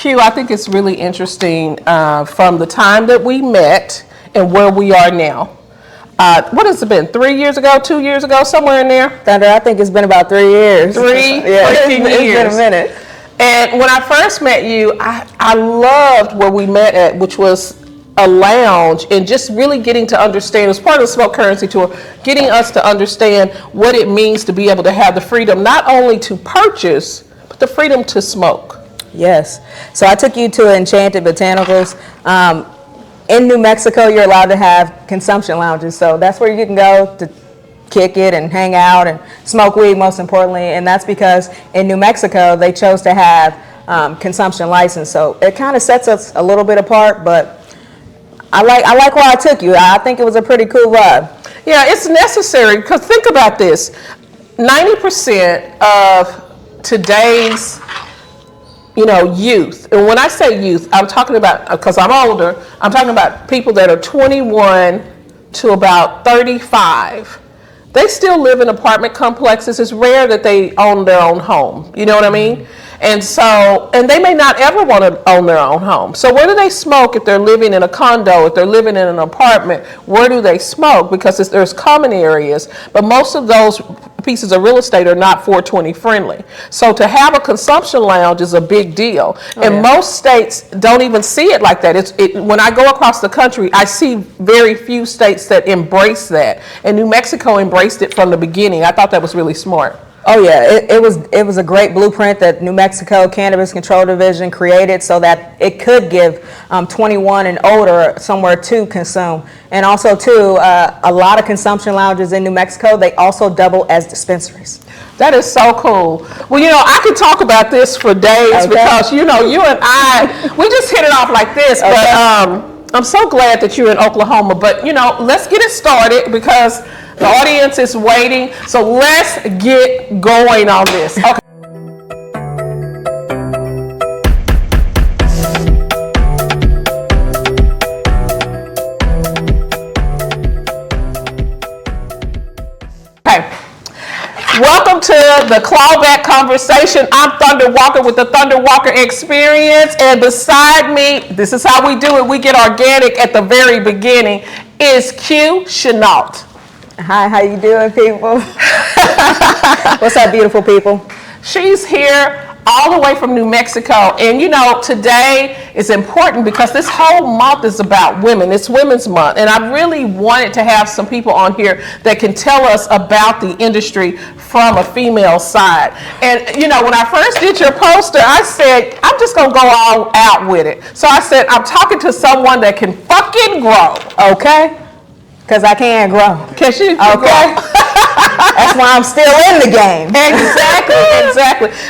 Q, I think it's really interesting from the time that we met and where we are now. What has it been, 3 years ago, 2 years ago, somewhere in there? Thunder, I think it's been about 3 years. Three freaking years. It's been a minute. And when I first met you, I loved where we met at, which was a lounge, and just really getting to understand, it was part of the Smoke Currency Tour, getting us to understand what it means to be able to have the freedom, not only to purchase, but the freedom to smoke. Yes. So I took you to Enchanted Botanicals. In New Mexico, you're allowed to have consumption lounges. So that's where you can go to kick it and hang out and smoke weed, most importantly. And that's because in New Mexico, they chose to have consumption license. So it kind of sets us a little bit apart, but I like where I took you. I think it was a pretty cool vibe. Yeah, it's necessary, because think about this. 90% of today's youth. And when I say youth, I'm talking about, because I'm older, I'm talking about people that are 21 to about 35. They still live in apartment complexes. It's rare that they own their own home. You know what I mean? And so, and they may not ever want to own their own home. So where do they smoke if they're living in a condo, if they're living in an apartment? Where do they smoke? Because there's common areas, but most of those pieces of real estate are not 420 friendly. So to have a consumption lounge is a big deal. And most states don't even see it like that. When I go across the country, I see very few states that embrace that. And New Mexico embraced it from the beginning. I thought that was really smart. Oh yeah, it was a great blueprint that New Mexico Cannabis Control Division created so that it could give 21 and older somewhere to consume. And also too, a lot of consumption lounges in New Mexico, they also double as dispensaries. That is so cool. Well, I could talk about this for days because, you and I, we just hit it off like this, but I'm so glad that you're in Oklahoma. But, let's get it started because the audience is waiting. So let's get going on this. Okay. Welcome to the Clawback Conversation. I'm Thunder Walker with the Thunder Walker Experience. And beside me, this is how we do it. We get organic at the very beginning, is Q Chenault. Hi, how you doing, people? What's up, beautiful people? She's here all the way from New Mexico. And today is important because this whole month is about women. It's Women's Month. And I really wanted to have some people on here that can tell us about the industry from a female side. And, when I first did your poster, I said, I'm just going to go all out with it. So I said, I'm talking to someone that can fucking grow. Okay? Because I can grow. Can she? Okay. That's why I'm still in the game. Exactly.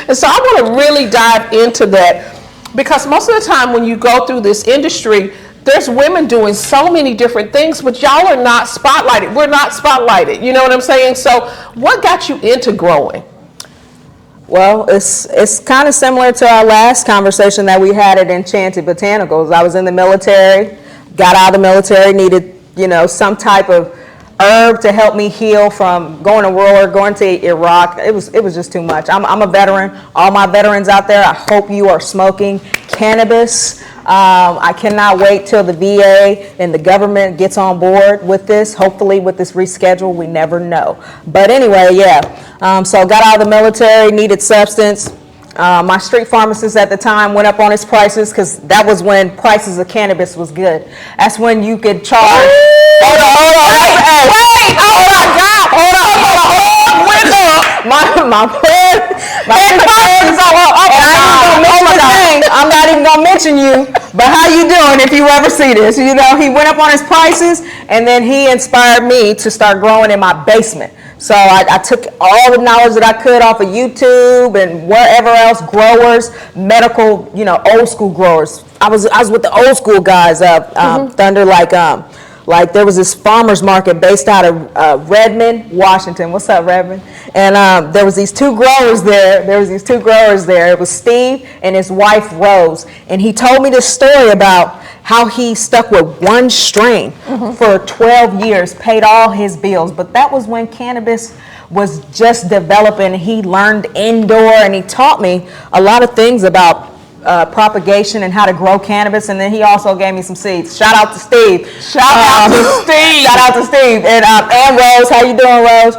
And so I want to really dive into that because most of the time when you go through this industry, there's women doing so many different things, but y'all are not spotlighted. We're not spotlighted. You know what I'm saying? So what got you into growing? Well, it's kind of similar to our last conversation that we had at Enchanted Botanicals. I was in the military, got out of the military, needed some type of herb to help me heal from going to war, going to Iraq. It was just too much. I'm a veteran. All my veterans out there, I hope you are smoking cannabis. I cannot wait till the VA and the government gets on board with this. Hopefully with this reschedule, we never know. But anyway, so got out of the military, needed substance. My street pharmacist at the time went up on his prices because that was when prices of cannabis was good. That's when you could charge. Hold on. Wait, oh my God. Hold on. My I'm not even gonna mention you, but how you doing if you ever see this? He went up on his prices and then he inspired me to start growing in my basement. So I took all the knowledge that I could off of YouTube and wherever else, growers, medical, old school growers. I was with the old school guys up Thunder, like there was this farmer's market based out of Redmond, Washington. What's up, Redmond? And there was these two growers there. It was Steve and his wife, Rose. And he told me this story about how he stuck with one strain for 12 years, paid all his bills. But that was when cannabis was just developing. He learned indoor and he taught me a lot of things about propagation and how to grow cannabis, and then he also gave me some seeds. Shout out to Steve. Shout out to Steve. Shout out to Steve and Rose. How you doing, Rose?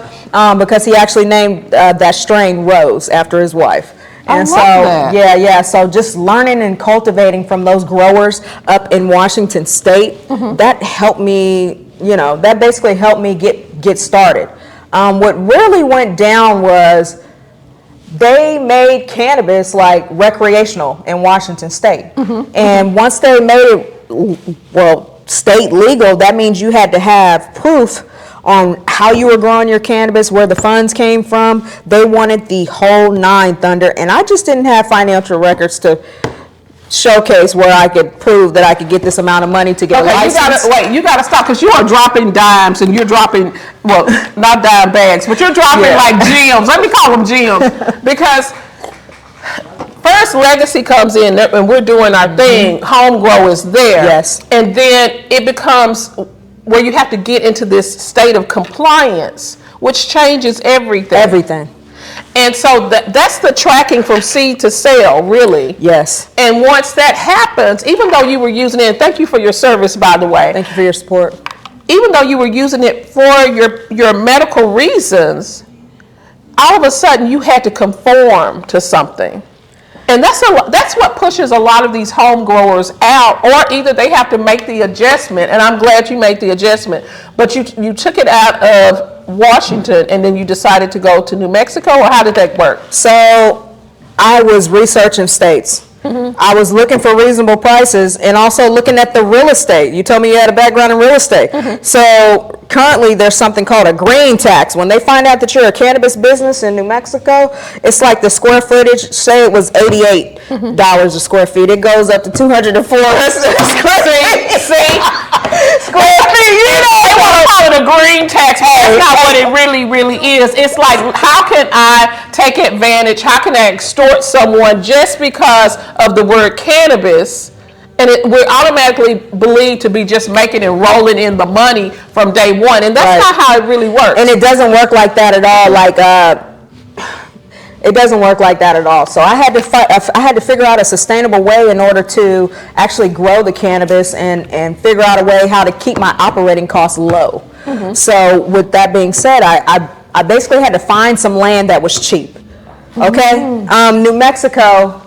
Because he actually named that strain Rose after his wife. And so, that. yeah. So just learning and cultivating from those growers up in Washington State, that helped me, that basically helped me get started. What really went down was they made cannabis like recreational in Washington State. And once they made it, state legal, that means you had to have proof on how you were growing your cannabis, where the funds came from. They wanted the whole nine thunder, and I just didn't have financial records to showcase where I could prove that I could get this amount of money to get a license. You gotta stop, because you are dropping dimes, and you're dropping, not dime bags, but you're dropping like gems. Let me call them gems, because first legacy comes in, and we're doing our thing. Home grow is there, Yes. and then it becomes where you have to get into this state of compliance, which changes everything. Everything. And so that's the tracking from seed to sale, really. Yes. And once that happens, even though you were using it, and thank you for your service, by the way. Thank you for your support. Even though you were using it for your medical reasons, all of a sudden you had to conform to something. And that's what pushes a lot of these home growers out, or either they have to make the adjustment, and I'm glad you made the adjustment, but you took it out of Washington and then you decided to go to New Mexico, or how did that work? So I was researching states. I was looking for reasonable prices and also looking at the real estate. You told me you had a background in real estate. So currently there's something called a green tax. When they find out that you're a cannabis business in New Mexico, it's like the square footage, say it was $88 a square feet. It goes up to $204 See? Square feet, they want to call it a green tax, but that's not what it really is. It's like, how can I take advantage, how can I extort someone just because of the word cannabis? And we're automatically believed to be just making and rolling in the money from day one. And that's not how it really works. And it doesn't work like that at all. It doesn't work like that at all. So I had to figure out a sustainable way in order to actually grow the cannabis and figure out a way how to keep my operating costs low. So with that being said, I basically had to find some land that was cheap. Okay? New Mexico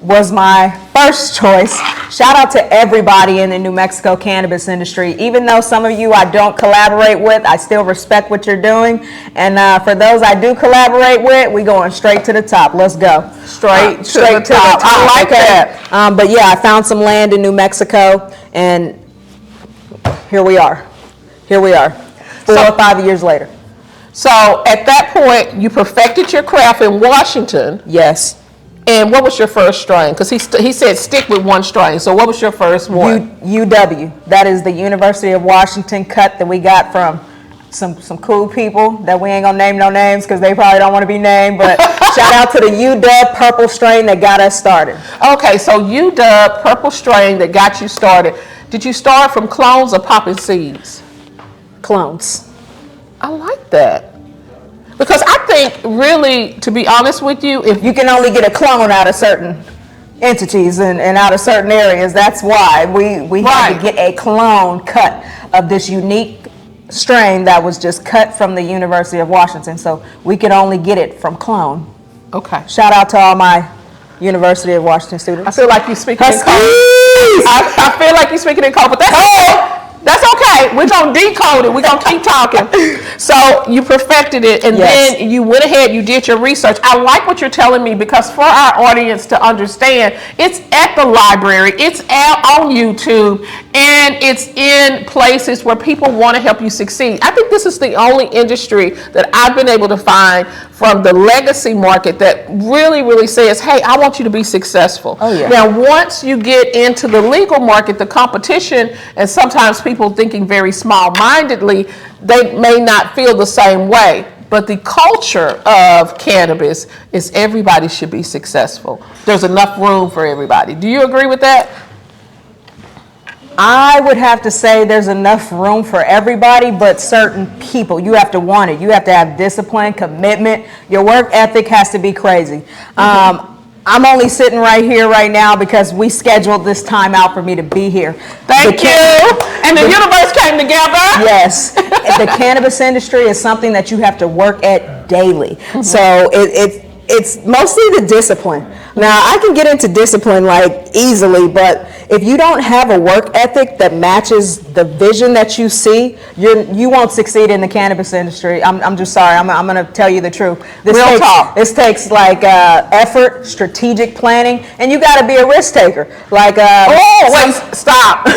was my first choice. Shout out to everybody in the New Mexico cannabis industry. Even though some of you I don't collaborate with, I still respect what you're doing. And for those I do collaborate with, we going straight to the top. Let's go. Straight to the top. I like that. But yeah, I found some land in New Mexico, and here we are. 4 or 5 years later. So at that point, you perfected your craft in Washington. Yes. And what was your first strain? Because he said stick with one strain. So what was your first one? UW. That is the University of Washington cut that we got from some cool people that we ain't gonna name no names because they probably don't want to be named. But shout out to the UW purple strain that got us started. Okay, so UW purple strain that got you started. Did you start from clones or popping seeds? Clones. I like that. Because I think, really, to be honest with you, if You can only get a clone out of certain entities and out of certain areas. That's why we had to get a clone cut of this unique strain that was just cut from the University of Washington. So we could only get it from clone. Okay. Shout out to all my University of Washington students. I feel like you're speaking in code. Huskies! I feel like you're speaking in code, but that's okay. That's okay. We're going to decode it. We're going to keep talking. So you perfected it, and then you went ahead, you did your research. I like what you're telling me, because for our audience to understand, it's at the library, it's on YouTube, and it's in places where people want to help you succeed. I think this is the only industry that I've been able to find from the legacy market that really says, hey, I want you to be successful. Oh, yeah. Now, once you get into the legal market, the competition, and sometimes people thinking very small-mindedly, they may not feel the same way. But the culture of cannabis is everybody should be successful. There's enough room for everybody. Do you agree with that? I would have to say there's enough room for everybody, but certain people. You have to want it. You have to have discipline, commitment. Your work ethic has to be crazy. I'm only sitting right here right now because we scheduled this time out for me to be here. Thank you. And the universe came together. Yes. The cannabis industry is something that you have to work at daily. So it's mostly the discipline. Now, I can get into discipline like easily, but if you don't have a work ethic that matches the vision that you see, you won't succeed in the cannabis industry. I'm just sorry. I'm going to tell you the truth. This takes like effort, strategic planning, and you got to be a risk taker. Like stop.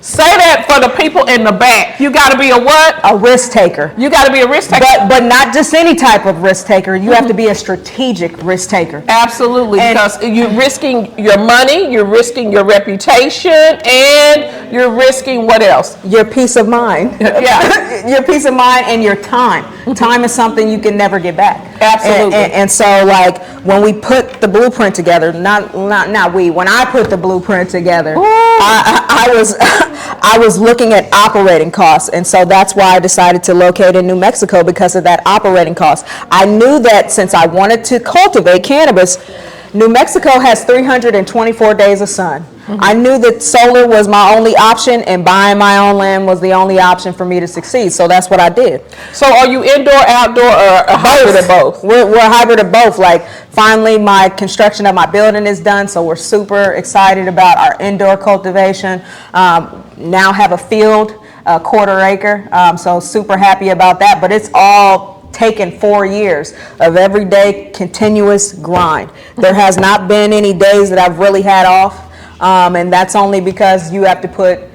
Say that for the people in the back. You got to be a what? A risk taker. You got to be a risk taker. But not just any type of risk taker. You have to be a strategic risk taker. Absolutely, because you're risking your money, you're risking your reputation, and you're risking what else? Your peace of mind. Yeah. Your peace of mind and your time. Time is something you can never get back. Absolutely. And so, like, when we put the blueprint together, when I put the blueprint together, I was looking at operating costs, and so that's why I decided to locate in New Mexico, because of that operating cost. I knew that since I wanted to cultivate cannabis, New Mexico has 324 days of sun. I knew that solar was my only option, and buying my own land was the only option for me to succeed. So that's what I did. So are you indoor, outdoor, or a hybrid of both? We're a hybrid of both. Like, finally, my construction of my building is done, so we're super excited about our indoor cultivation. Now have a field, a quarter acre, so super happy about that. But it's all taken 4 years of everyday continuous grind. There has not been any days that I've really had off, and that's only because you have to put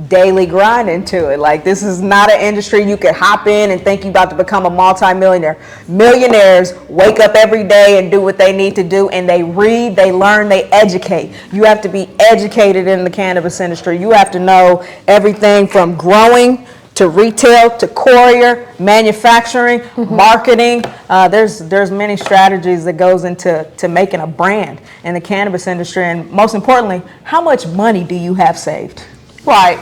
daily grind into it. Like, this is not an industry you could hop in and think you're about to become a multimillionaire. Millionaires wake up every day and do what they need to do, and they read, they learn, they educate. You have to be educated in the cannabis industry. You have to know everything from growing to retail, to courier, manufacturing, marketing. There's many strategies that goes into making a brand in the cannabis industry, and most importantly, how much money do you have saved? Right.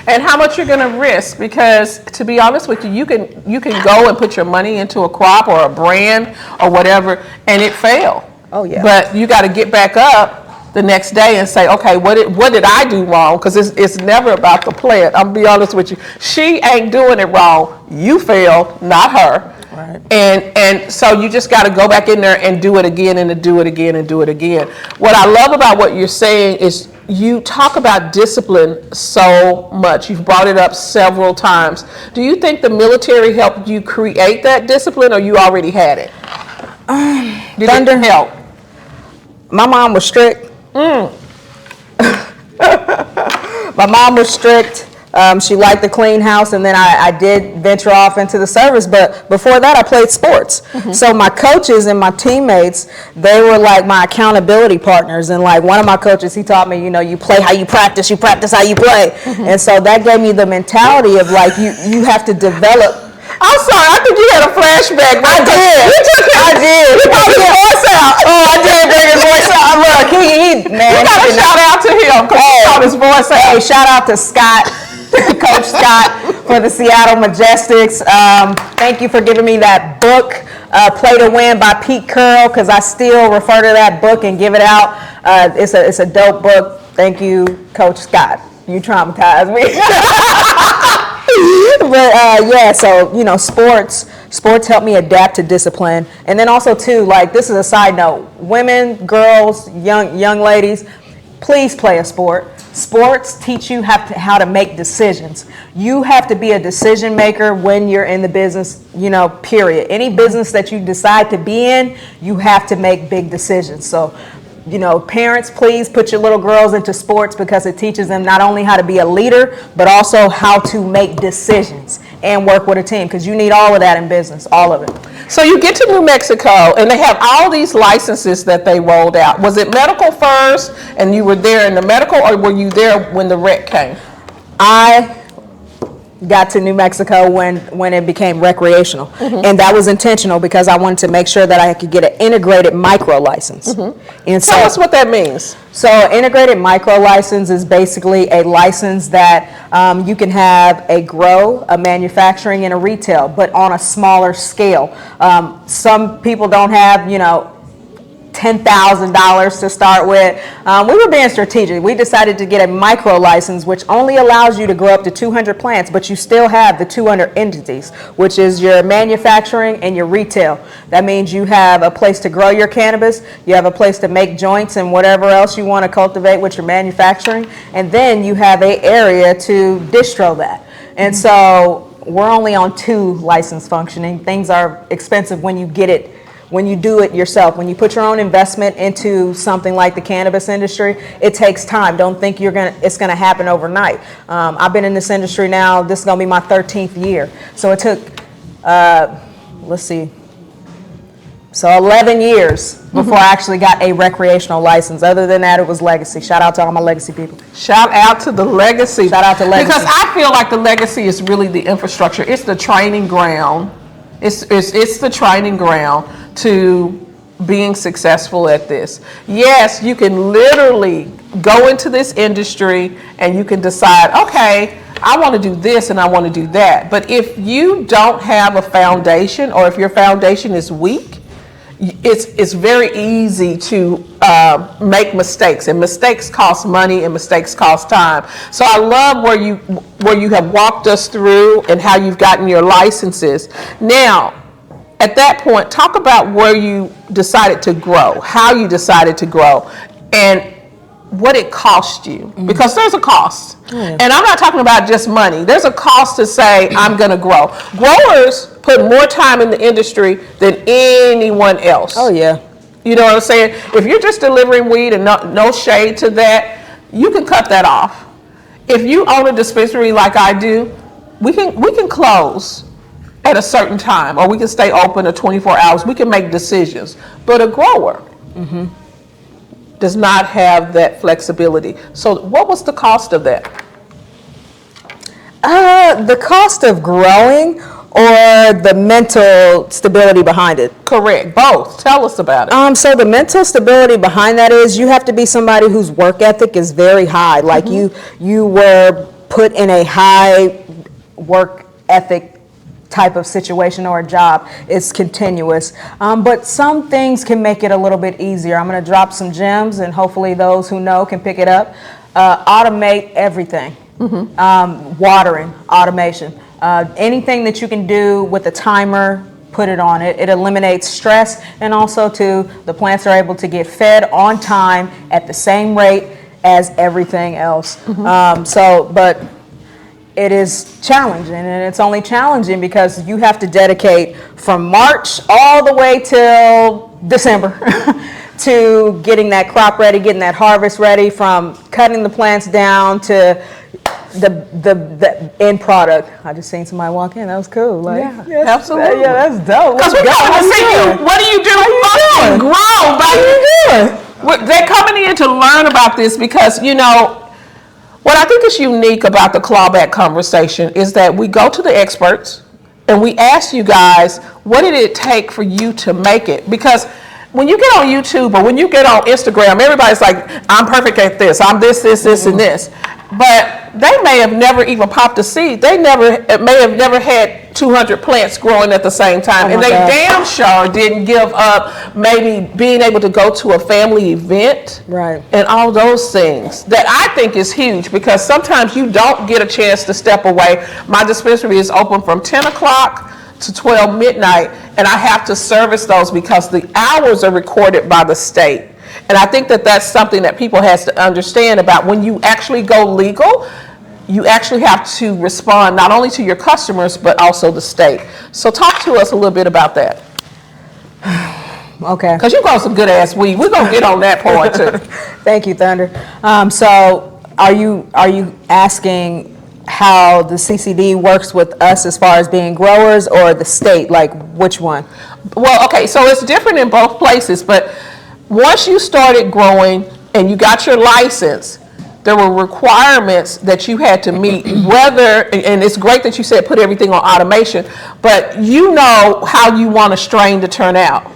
And how much you're going to risk, because to be honest with you, you can go and put your money into a crop or a brand or whatever, and it fail. Oh yeah. But you got to get back up the next day and say, okay, what did I do wrong? Because it's never about the plant. I'm gonna be honest with you. She ain't doing it wrong. You failed, not her. Right. And so you just got to go back in there and do it again and to do it again and do it again. What I love about what you're saying is you talk about discipline so much. You've brought it up several times. Do you think the military helped you create that discipline, or you already had it? Did it help? My mom was strict. My mom was strict. She liked the clean house, and then I did venture off into the service. But before that, I played sports. So my coaches and my teammates, they were like my accountability partners. And like one of my coaches, he taught me, you play how you practice how you play. And so that gave me the mentality of like, you have to develop. I'm sorry, I think you had a flashback. I did. You brought his voice out. Oh, I did bring his voice out. Look, man. You got to shout out to him because he brought his voice out. Hey, shout out to Scott, Coach Scott for the Seattle Majestics. Thank you for giving me that book, Play to Win by Pete Curl, because I still refer to that book and give it out. It's a dope book. Thank you, Coach Scott. You traumatized me. But yeah, so sports help me adapt to discipline, and then also too, like, this is a side note, women, girls, young ladies, please play a sport. Sports teach you how to make decisions. You have to be a decision maker when you're in the business, period. Any business that you decide to be in, you have to make big decisions. So, parents, please put your little girls into sports, because it teaches them not only how to be a leader, but also how to make decisions and work with a team, because you need all of that in business, all of it. So you get to New Mexico, and they have all these licenses that they rolled out. Was it medical first, and you were there in the medical, or were you there when the rec came? I got to New Mexico when it became recreational, and that was intentional because I wanted to make sure that I could get an integrated micro license. And Tell us what that means. So an integrated micro license is basically a license that you can have a grow, a manufacturing, and a retail, but on a smaller scale. Some people don't have, $10,000 to start with. We were being strategic. We decided to get a micro license, which only allows you to grow up to 200 plants, but you still have the 200 entities, which is your manufacturing and your retail. That means you have a place to grow your cannabis, you have a place to make joints and whatever else you want to cultivate with your manufacturing, and then you have an area to distro that. And so we're only on 2 license functioning. Things are expensive when you get it, when you do it yourself. When you put your own investment into something like the cannabis industry, it takes time. Don't think it's gonna happen overnight. I've been in this industry now, this is gonna be my 13th year. So it took, let's see, so 11 years before I actually got a recreational license. Other than that, it was legacy. Shout out to all my legacy people. Shout out to the legacy. Shout out to legacy. Because I feel like the legacy is really the infrastructure. It's the training ground. It's the training ground to being successful at this. Yes, you can literally go into this industry and you can decide, okay, I want to do this and I want to do that. But if you don't have a foundation, or if your foundation is weak, it's very easy to make mistakes, and mistakes cost money and mistakes cost time. So I love where you have walked us through and how you've gotten your licenses. Now, at that point, talk about where you decided to grow, how you decided to grow, and what it cost you, because there's a cost. And I'm not talking about just money. There's a cost to say, I'm going to grow. Growers put more time in the industry than anyone else. Oh, yeah. You know what I'm saying? If you're just delivering weed, and no shade to that, you can cut that off. If you own a dispensary like I do, we can close at a certain time, or we can stay open to 24 hours. We can make decisions. But a grower does not have that flexibility. So what was the cost of that? The cost of growing, or the mental stability behind it? Correct, both. Tell us about it. So the mental stability behind that is you have to be somebody whose work ethic is very high. Like you were put in a high work ethic type of situation or a job. It's continuous. But some things can make it a little bit easier. I'm going to drop some gems, and hopefully those who know can pick it up. Automate everything. Watering, automation. Anything that you can do with a timer, put it on it. It eliminates stress, and also the plants are able to get fed on time at the same rate as everything else. But it is challenging, and it's only challenging because you have to dedicate from March all the way till December to getting that crop ready, getting that harvest ready, from cutting the plants down to the end product. I just seen somebody walk in. That was cool. Like, yeah, absolutely. Yeah, that's dope. Because we're going to see you. What do you do? Fucking grow, baby. How you doing? They're coming in to learn about this because, you know, what I think is unique about the clawback conversation is that we go to the experts and we ask you guys, what did it take for you to make it? Because when you get on YouTube or when you get on Instagram, everybody's like, I'm perfect at this, I'm this, and this. But they may have never even popped a seed. They may have never had 200 plants growing at the same time. And they damn sure didn't give up maybe being able to go to a family event. Right. And all those things that I think is huge, because sometimes you don't get a chance to step away. My dispensary is open from 10 o'clock to 12 midnight, and I have to service those because the hours are recorded by the state. And I think that that's something that people has to understand about when you actually go legal. You actually have to respond not only to your customers, but also the state. So talk to us a little bit about that. Okay. Because you grow some good ass weed. We're going to get on that part too. Thank you, Thunder. So are you asking how the CCD works with us as far as being growers, or the state? Like, which one? Well, okay, so it's different in both places, but once you started growing and you got your license, there were requirements that you had to meet, whether, and it's great that you said put everything on automation, but you know how you want a strain to turn out.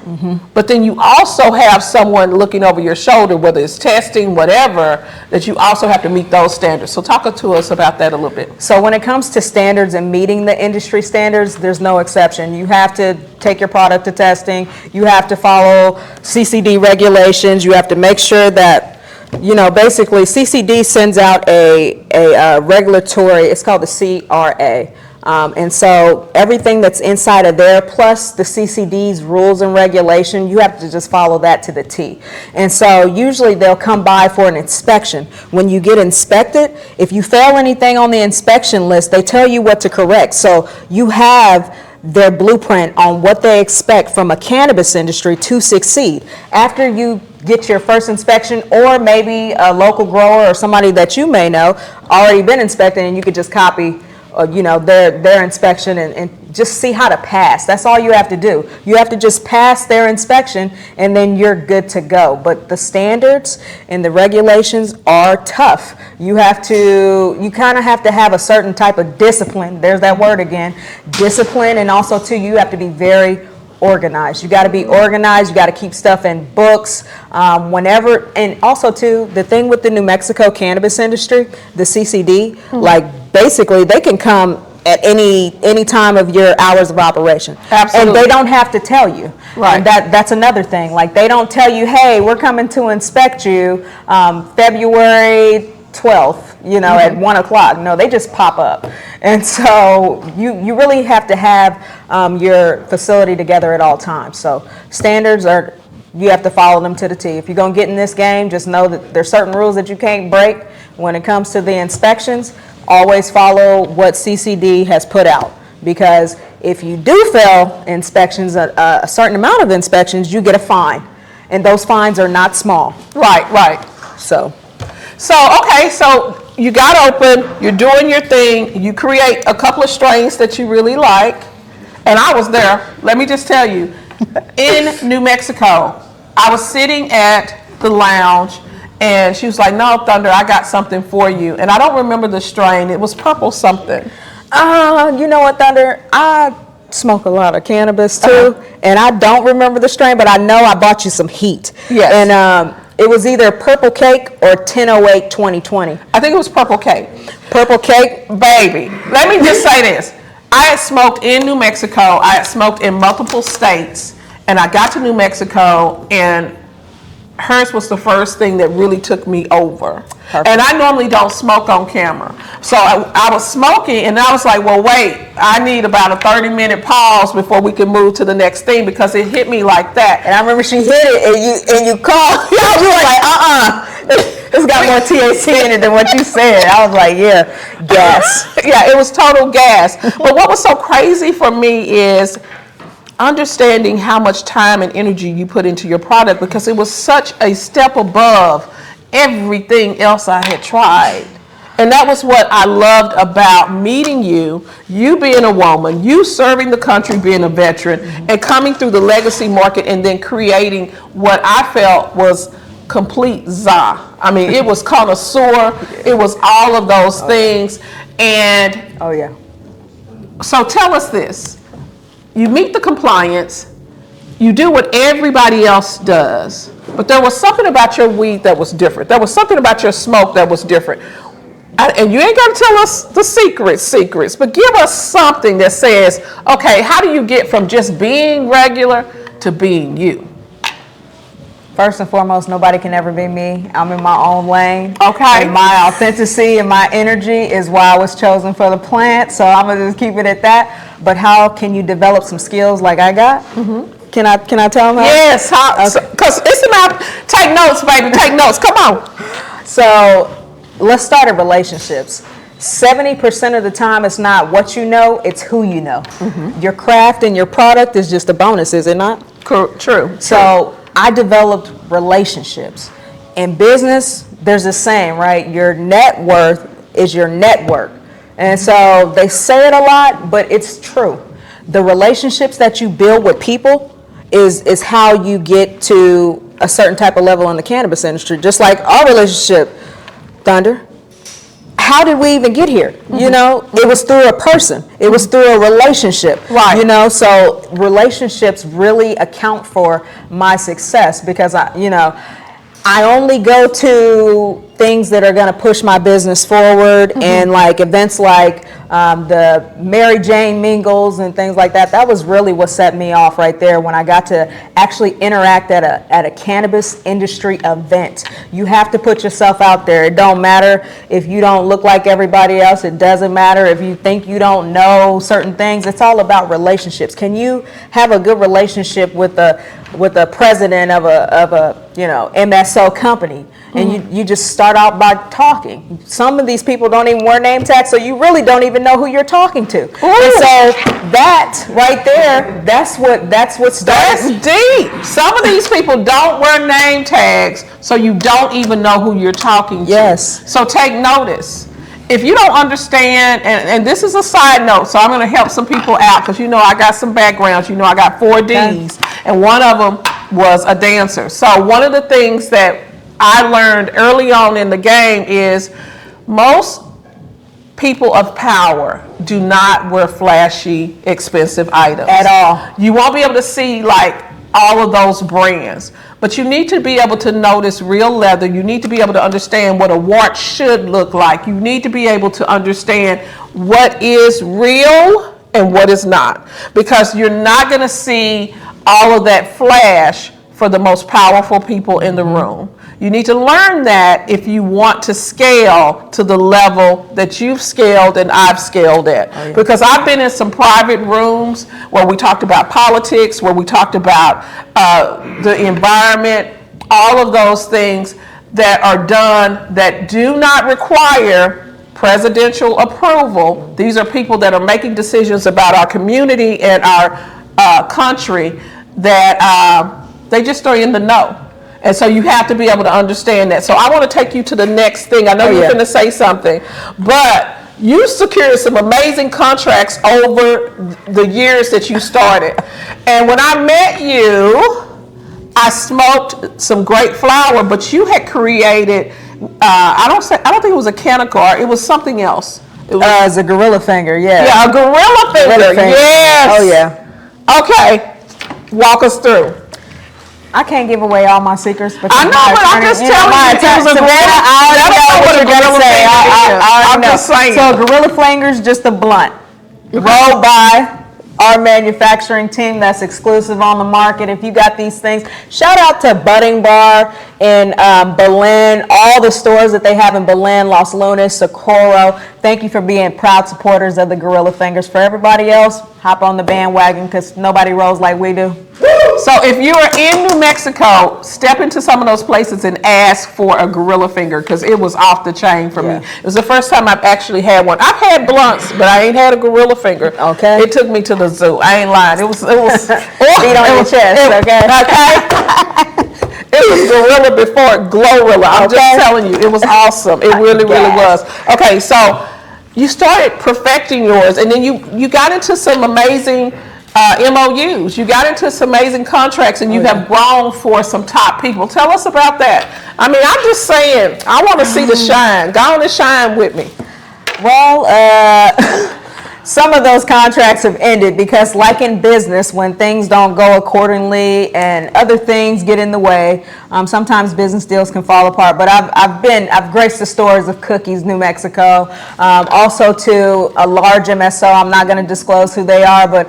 But then you also have someone looking over your shoulder, whether it's testing, whatever, that you also have to meet those standards. So talk to us about that a little bit. So when it comes to standards and meeting the industry standards, there's no exception. You have to take your product to testing. You have to follow CCD regulations. You have to make sure that, basically CCD sends out a regulatory, it's called the CRA. And so everything that's inside of there, plus the CCD's rules and regulation, you have to just follow that to the T. And so usually they'll come by for an inspection. When you get inspected, if you fail anything on the inspection list, they tell you what to correct. So you have their blueprint on what they expect from a cannabis industry to succeed. After you get your first inspection, or maybe a local grower or somebody that you may know already been inspected, and you could just copy their inspection and just see how to pass. That's all you have to do. You have to just pass their inspection and then you're good to go. But the standards and the regulations are tough. You kind of have to have a certain type of discipline. There's that word again, discipline. And also too, you have to be very organized. You got to be organized. You got to keep stuff in books whenever. And also too, the thing with the New Mexico cannabis industry, the CCD, like basically they can come at any time of your hours of operation. Absolutely. And they don't have to tell you. Right. And that's another thing. Like they don't tell you, hey, we're coming to inspect you February 12th, at 1 o'clock. No, they just pop up. And so you really have to have your facility together at all times. So standards you have to follow them to the T. If you're going to get in this game, just know that there's certain rules that you can't break. When it comes to the inspections, always follow what CCD has put out. Because if you do fail inspections, a certain amount of inspections, you get a fine. And those fines are not small. Right. So you got open, you're doing your thing, you create a couple of strains that you really like. And I was there, let me just tell you, in New Mexico, I was sitting at the lounge and she was like, no, Thunder, I got something for you. And I don't remember the strain, it was purple something. You know what, Thunder, I smoke a lot of cannabis too, and I don't remember the strain, but I know I bought you some heat. Yes. And it was either Purple Cake or 1008 2020. I think it was Purple Cake. Purple Cake, baby. Let me just say this. I had smoked in New Mexico. I had smoked in multiple states. And I got to New Mexico, and hers was the first thing that really took me over. Perfect. And I normally don't smoke on camera. So I was smoking, and I was like, well, wait, I need about a 30-minute pause before we can move to the next thing, because it hit me like that. And I remember she hit it, and you called. You were like, it's got more THC in it than what you said. I was like, yeah, gas. Yeah, it was total gas. But what was so crazy for me is understanding how much time and energy you put into your product, because it was such a step above everything else I had tried. And that was what I loved about meeting you being a woman, you serving the country, being a veteran, and coming through the legacy market and then creating what I felt was complete za. I mean, it was connoisseur, it was all of those things. And so tell us this. You meet the compliance, you do what everybody else does, but there was something about your weed that was different. There was something about your smoke that was different. And you ain't got to tell us the secrets, but give us something that says, okay, how do you get from just being regular to being you? First and foremost, nobody can ever be me. I'm in my own lane. Okay. And my authenticity and my energy is why I was chosen for the plant. So I'm gonna just keep it at that. But how can you develop some skills like I got? Mm-hmm. Can I tell them how? Yes, because it's about, take notes, baby, take notes. Come on. So let's start at relationships. 70% of the time, it's not what you know, it's who you know. Mm-hmm. Your craft and your product is just a bonus, is it not? True. So I developed relationships. In business, there's a saying, right? Your net worth is your network. And so they say it a lot, but it's true. The relationships that you build with people is how you get to a certain type of level in the cannabis industry. Just like our relationship, Thunder, how did we even get here? You know, it was through a person. It was through a relationship. Right. You know, so relationships really account for my success because I only go to things that are going to push my business forward, and like events like the Mary Jane Mingles and things like that. That was really what set me off right there when I got to actually interact at a cannabis industry event. You have to put yourself out there. It don't matter if you don't look like everybody else. It doesn't matter if you think you don't know certain things. It's all about relationships. Can you have a good relationship with the president of a MSO company? And you just start out by talking. Some of these people don't even wear name tags, so you really don't even know who you're talking to. And so that right there, that's what starts. That's deep. Some of these people don't wear name tags, so you don't even know who you're talking to. Yes. So take notice. If you don't understand, and this is a side note, so I'm going to help some people out because I got some backgrounds. I got 4 Ds, and one of them was a dancer. So one of the things that I learned early on in the game is most people of power do not wear flashy, expensive items. At all. You won't be able to see like all of those brands, but you need to be able to notice real leather. You need to be able to understand what a wart should look like. You need to be able to understand what is real and what is not, because you're not going to see all of that flash for the most powerful people in the room. You need to learn that if you want to scale to the level that you've scaled and I've scaled at. Oh, yeah. Because I've been in some private rooms where we talked about politics, where we talked about the environment, all of those things that are done that do not require presidential approval. These are people that are making decisions about our community and our country that they just are in the know. And so you have to be able to understand that. So I want to take you to the next thing. I know you're going to say something, but you secured some amazing contracts over the years that you started. And when I met you, I smoked some great flower, but you had created, I don't think it was a canicar, it was something else. It was a gorilla finger, yeah. Yeah, a gorilla finger, yes. Oh, yeah. Okay, walk us through. I can't give away all my secrets, but I know, but I'm just telling you, it was a gorilla. I already know what you're going to say. I'm just saying. So gorilla fingers, just a blunt, rolled by our manufacturing team that's exclusive on the market. If you got these things, shout out to Budding Bar in Berlin, all the stores that they have in Berlin, Los Lunas, Socorro. Thank you for being proud supporters of the Gorilla Fingers. For everybody else, hop on the bandwagon because nobody rolls like we do. So if you are in New Mexico, step into some of those places and ask for a gorilla finger because it was off the chain for me. It was the first time I've actually had one. I've had blunts, but I ain't had a gorilla finger. Okay. It took me to the zoo. I ain't lying. It was beat on your chest, okay? It was gorilla before Glorilla. I'm just telling you, it was awesome. It really, really was. Okay, so you started perfecting yours, and then you got into some amazing MOUs. You got into some amazing contracts, and you have grown for some top people. Tell us about that. I mean, I'm just saying, I want to see the shine. Go on and shine with me. Well, some of those contracts have ended because, like in business, when things don't go accordingly and other things get in the way, sometimes business deals can fall apart. But I've graced the stores of Cookies, New Mexico, also to a large MSO. I'm not going to disclose who they are, but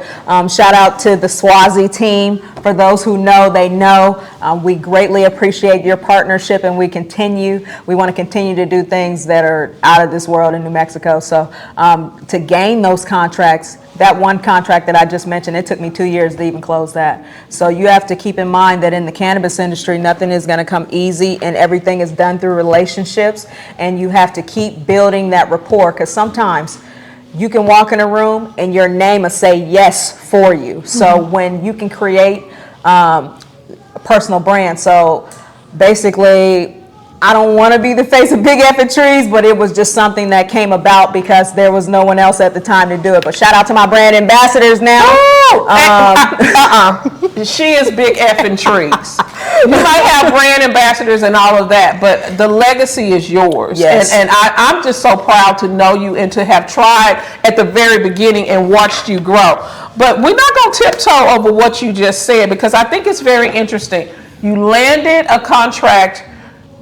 shout out to the Swazi team. For those who know, they know. We greatly appreciate your partnership, and we want to continue to do things that are out of this world in New Mexico. So to gain those contracts, that one contract that I just mentioned, it took me 2 years to even close that. So you have to keep in mind that in the cannabis industry, nothing is going to come easy, and everything is done through relationships, and you have to keep building that rapport, because sometimes you can walk in a room and your name will say yes for you. So when you can create a personal brand. So basically, I don't want to be the face of Big Effing Trees, but it was just something that came about because there was no one else at the time to do it. But shout out to my brand ambassadors now. She is Big Effing Trees. You might have brand ambassadors and all of that, but the legacy is yours. Yes. And I'm just so proud to know you and to have tried at the very beginning and watched you grow. But we're not going to tiptoe over what you just said, because I think it's very interesting. You landed a contract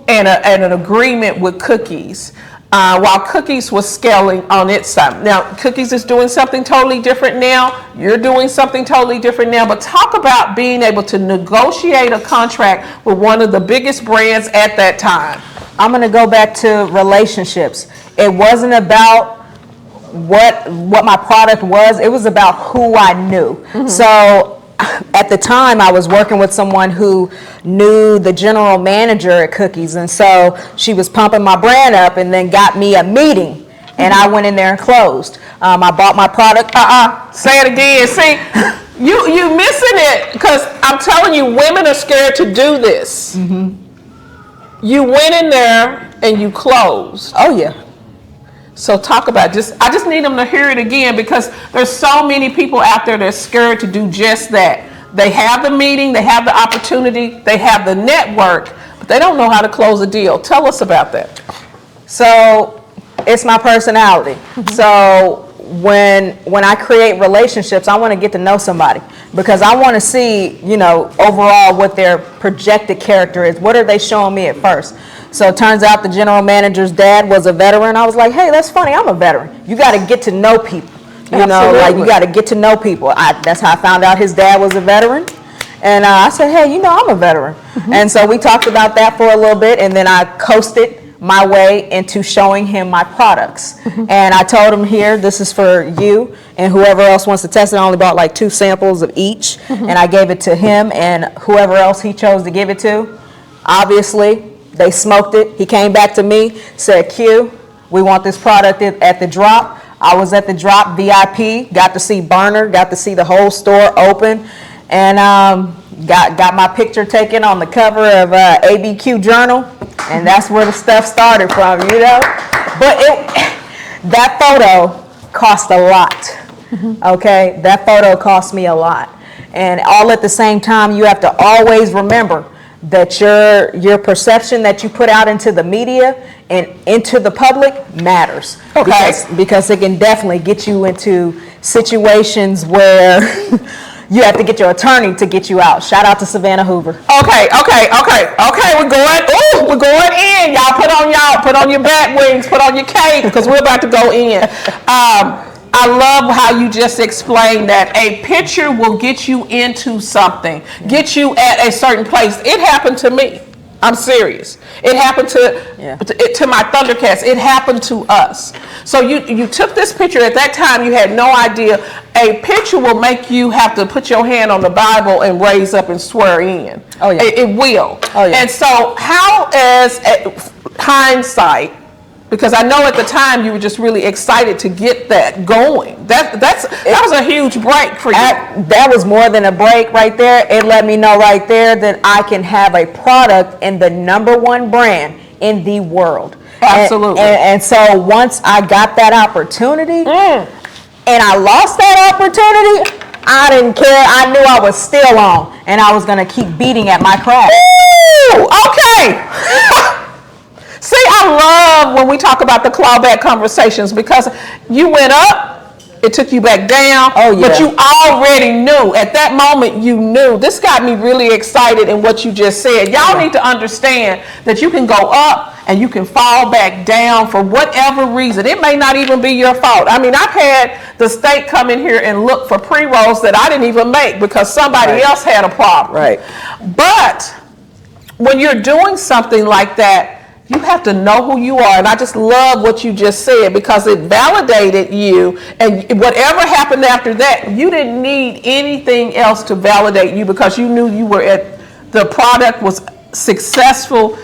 and an agreement with Cookies, while Cookies was scaling on its side. Now, Cookies is doing something totally different now. You're doing something totally different now. But talk about being able to negotiate a contract with one of the biggest brands at that time. I'm going to go back to relationships. It wasn't about what my product was. It was about who I knew. So at the time, I was working with someone who knew the general manager at Cookies, and so she was pumping my brand up and then got me a meeting, and I went in there and closed. I bought my product. Say it again. See, you missing it, because I'm telling you, women are scared to do this. You went in there and you closed. Oh yeah. So talk about I just need them to hear it again, because there's so many people out there that are scared to do just that. They have the meeting, they have the opportunity, they have the network, but they don't know how to close a deal. Tell us about that. So it's my personality. So when I create relationships, I want to get to know somebody, because I want to see, overall what their projected character is. What are they showing me at first? So it turns out the general manager's dad was a veteran. I was like, hey, that's funny. I'm a veteran. You got to get to know people. You got to get to know people. That's how I found out his dad was a veteran. And I said, hey, I'm a veteran. And so we talked about that for a little bit, and then I coasted my way into showing him my products. And I told him, here, this is for you and whoever else wants to test it. I only bought like 2 samples of each, and I gave it to him and whoever else he chose to give it to. Obviously, they smoked it. He came back to me, said, Q, we want this product at the drop. I was at the drop VIP, got to see Burner, got to see the whole store open, and got my picture taken on the cover of ABQ Journal, and that's where the stuff started from, But that photo cost a lot, okay? That photo cost me a lot. And all at the same time, you have to always remember that your perception that you put out into the media and into the public matters. Okay. Because it can definitely get you into situations where you have to get your attorney to get you out. Shout out to Savannah Hoover. Okay. We're going in. Y'all put on your bat wings, put on your cape, because we're about to go in. I love how you just explained that a picture will get you into something, get you at a certain place. It happened to me. I'm serious. It happened to my Thundercats. It happened to us. So you took this picture. At that time, you had no idea. A picture will make you have to put your hand on the Bible and raise up and swear in. Oh yeah. It will. Oh yeah. And so how, as hindsight, because I know at the time you were just really excited to get that going. That was a huge break for you. That was more than a break right there. It let me know right there that I can have a product in the #1 brand in the world. Absolutely. And so once I got that opportunity and I lost that opportunity, I didn't care. I knew I was still on, and I was going to keep beating at my craft. Ooh, okay. See, I love when we talk about the clawback conversations, because you went up, it took you back down, but you already knew. At that moment, you knew. This got me really excited in what you just said. Y'all need to understand that you can go up and you can fall back down for whatever reason. It may not even be your fault. I mean, I've had the state come in here and look for pre-rolls that I didn't even make because somebody else had a problem. Right. But when you're doing something like that, you have to know who you are. And I just love what you just said, because it validated you. And whatever happened after that, you didn't need anything else to validate you, because you knew you were the product was successful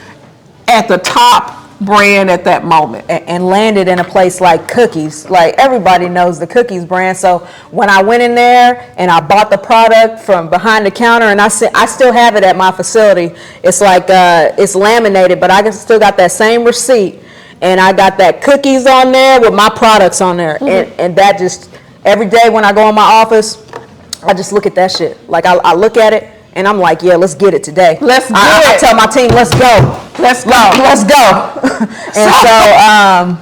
at the top brand at that moment. And landed in a place like Cookies. Like, everybody knows the Cookies brand. So when I went in there and I bought the product from behind the counter, and I still have it at my facility. It's like it's laminated, but I still got that same receipt, and I got that Cookies on there with my products on there. And that just, every day when I go in my office, I just look at that shit. Like, I look at it And I'm like, yeah, let's get it today. Let's do I it. tell my team, let's go. Let's go. Let's go. And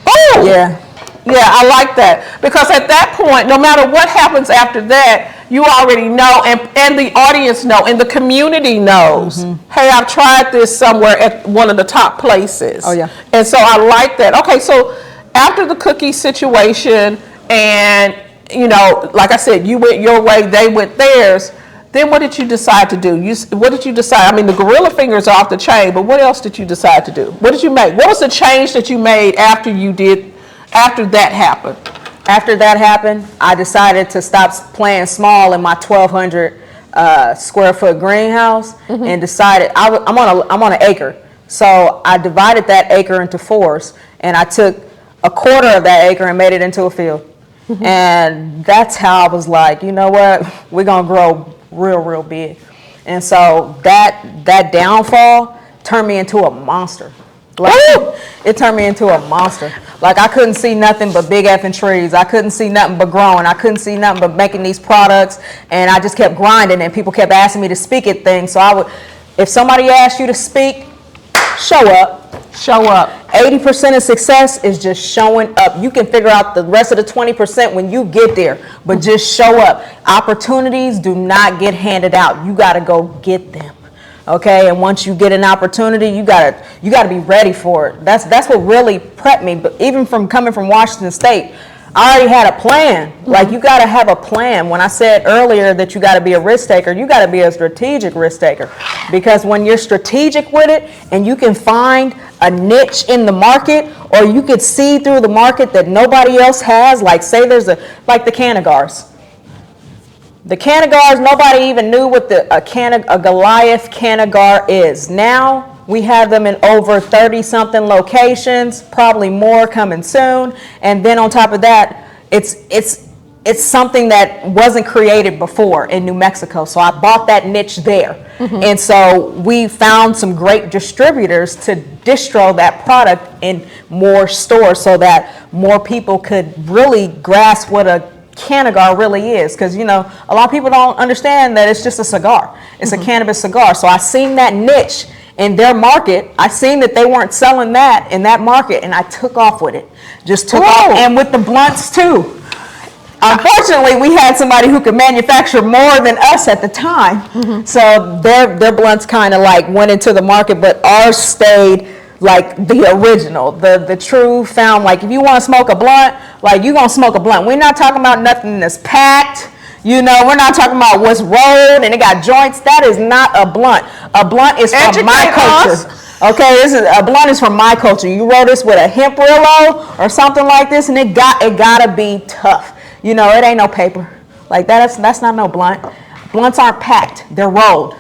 Oh, yeah. yeah, I like that. Because at that point, no matter what happens after that, you already know, and the audience know, and the community knows, hey, I've tried this somewhere at one of the top places. Oh, yeah. And so I like that. Okay, so after the cookie situation, and, you know, like I said, you went your way, they went theirs, then what did you decide to do? What did you decide? I mean, the gorilla fingers are off the chain, but what else did you decide to do? What did you make? What was the change that you made after that happened? After that happened, I decided to stop playing small in my 1,200 square foot greenhouse and decided I'm on an acre. So I divided that acre into 4s, and I took a quarter of that acre and made it into a field. And that's how I was like, you know what, we're gonna grow real big. And so that downfall turned me into a monster. Like, it turned me into a monster. Like, I couldn't see nothing but big effing trees. I couldn't see nothing but growing. I couldn't see nothing but making these products. And I just kept grinding, and people kept asking me to speak at things. So I would, if somebody asked you to speak, show up. Show up. 80% of success is just showing up. You can figure out the rest of the 20% when you get there, but just show up. Opportunities do not get handed out. You got to go get them. Okay, and once you get an opportunity, you gotta be ready for it. That's what really prepped me. But even from coming from Washington State, I already had a plan. Like, you gotta have a plan. When I said earlier that you gotta be a risk taker, you gotta be a strategic risk taker. Because when you're strategic with it and you can find a niche in the market, or you could see through the market that nobody else has, like say there's like the Cannagars. The Cannagars, nobody even knew what a Goliath Cannagar is. Now we have them in over 30-something locations, probably more coming soon. And then on top of that, it's something that wasn't created before in New Mexico. So I bought that niche there. And so we found some great distributors to distro that product in more stores so that more people could really grasp what a Cannagar really is. Because, you know, a lot of people don't understand that it's just a cigar. It's a cannabis cigar. So I seen that niche in their market. I seen that they weren't selling that in that market, and I took off with it. Just took off, and with the blunts too. Unfortunately, we had somebody who could manufacture more than us at the time. So their blunts kind of like went into the market, but ours stayed like the original, the true found. Like, if you want to smoke a blunt, like, you're going to smoke a blunt. We're not talking about nothing that's packed. You know, we're not talking about what's rolled and it got joints. That is not a blunt. A blunt is from my culture. Okay, a blunt is from my culture. You roll this with a hemp Rillo or something like this, and it gotta be tough. You know, it ain't no paper. Like, that's not no blunt. Blunts aren't packed, they're rolled.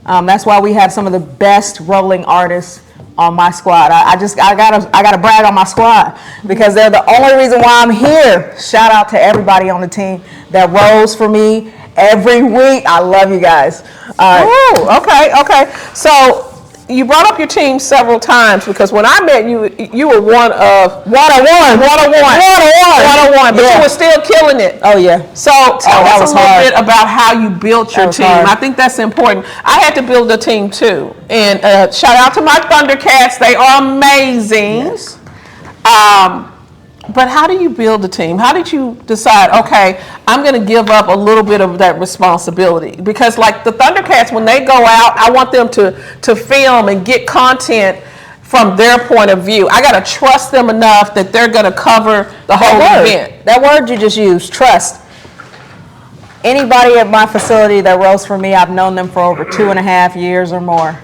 That's why we have some of the best rolling artists on my squad. I gotta brag on my squad, because they're the only reason why I'm here. Shout out to everybody on the team that rolls for me every week. I love you guys. Okay. So you brought up your team several times, because when I met you, you were one of one. But you were still killing it. Oh yeah. So tell us a little bit about how you built your team. I think that's important. I had to build a team too, and shout out to my Thundercats. They are amazing. Yes. But how do you build a team? How did you decide, okay, I'm going to give up a little bit of that responsibility? Because like the Thundercats, when they go out, I want them to film and get content from their point of view. I got to trust them enough that they're going to cover the whole event. That word you just used, trust. Anybody at my facility that rolls for me, I've known them for over 2.5 years or more.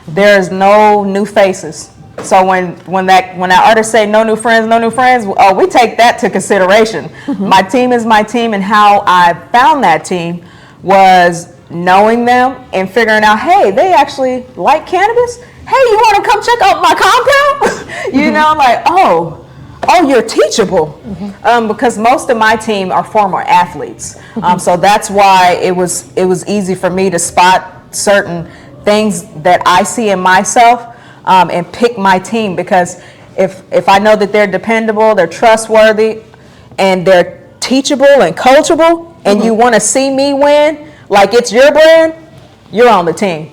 There is no new faces. So when that artist say no new friends, we take that to consideration. My team is my team, and how I found that team was knowing them and figuring out, hey, they actually like cannabis. Hey, you want to come check out my compound? You know, like, oh, you're teachable. Because most of my team are former athletes. So that's why it was easy for me to spot certain things that I see in myself. And pick my team, because if I know that they're dependable, they're trustworthy, and they're teachable and coachable, and you want to see me win, like it's your brand, you're on the team,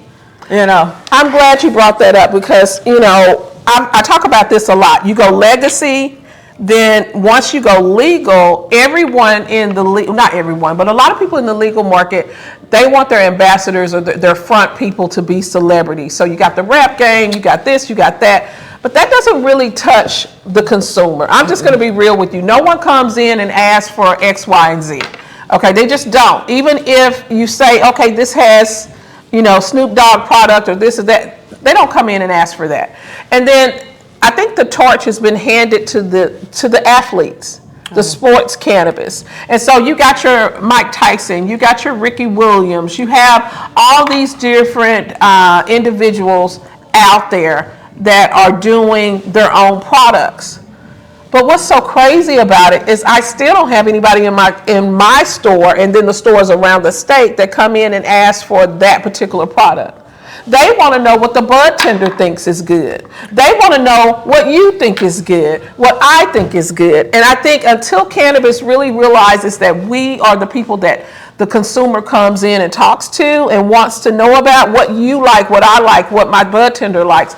you know. I'm glad you brought that up because, you know, I talk about this a lot. You go legacy, then once you go legal, everyone in the not everyone, but a lot of people in the legal market, they want their ambassadors or their front people to be celebrities. So you got the rap game, you got this, you got that. But that doesn't really touch the consumer. I'm just going to be real with you. No one comes in and asks for X, Y, and Z. Okay, they just don't. Even if you say, okay, this has, you know, Snoop Dogg product or this or that, they don't come in and ask for that. And then I think the torch has been handed to the athletes, the sports cannabis. And so you got your Mike Tyson, you got your Ricky Williams, you have all these different individuals out there that are doing their own products. But what's so crazy about it is I still don't have anybody in my store and then the stores around the state that come in and ask for that particular product. They want to know what the bud tender thinks is good. They want to know what you think is good, what I think is good. And I think until cannabis really realizes that we are the people that the consumer comes in and talks to and wants to know about what you like, what I like, what my bud tender likes,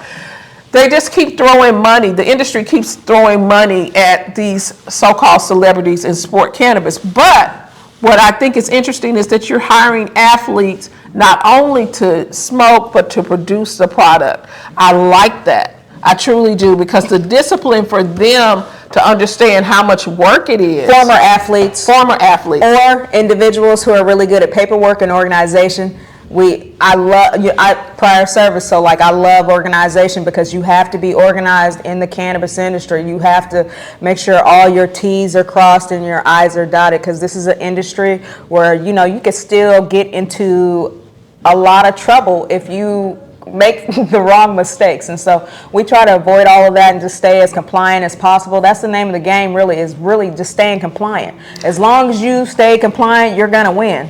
they just keep throwing money. The industry keeps throwing money at these so-called celebrities in sport cannabis. But what I think is interesting is that you're hiring athletes not only to smoke, but to produce the product. I like that. I truly do, because the discipline for them to understand how much work it is. Former athletes. Or individuals who are really good at paperwork and organization. I love prior service, so like I love organization because you have to be organized in the cannabis industry. You have to make sure all your T's are crossed and your I's are dotted, because this is an industry where, you know, you can still get into a lot of trouble if you make the wrong mistakes. And so we try to avoid all of that and just stay as compliant as possible. That's the name of the game, really, is really just staying compliant. As long as you stay compliant, you're gonna win.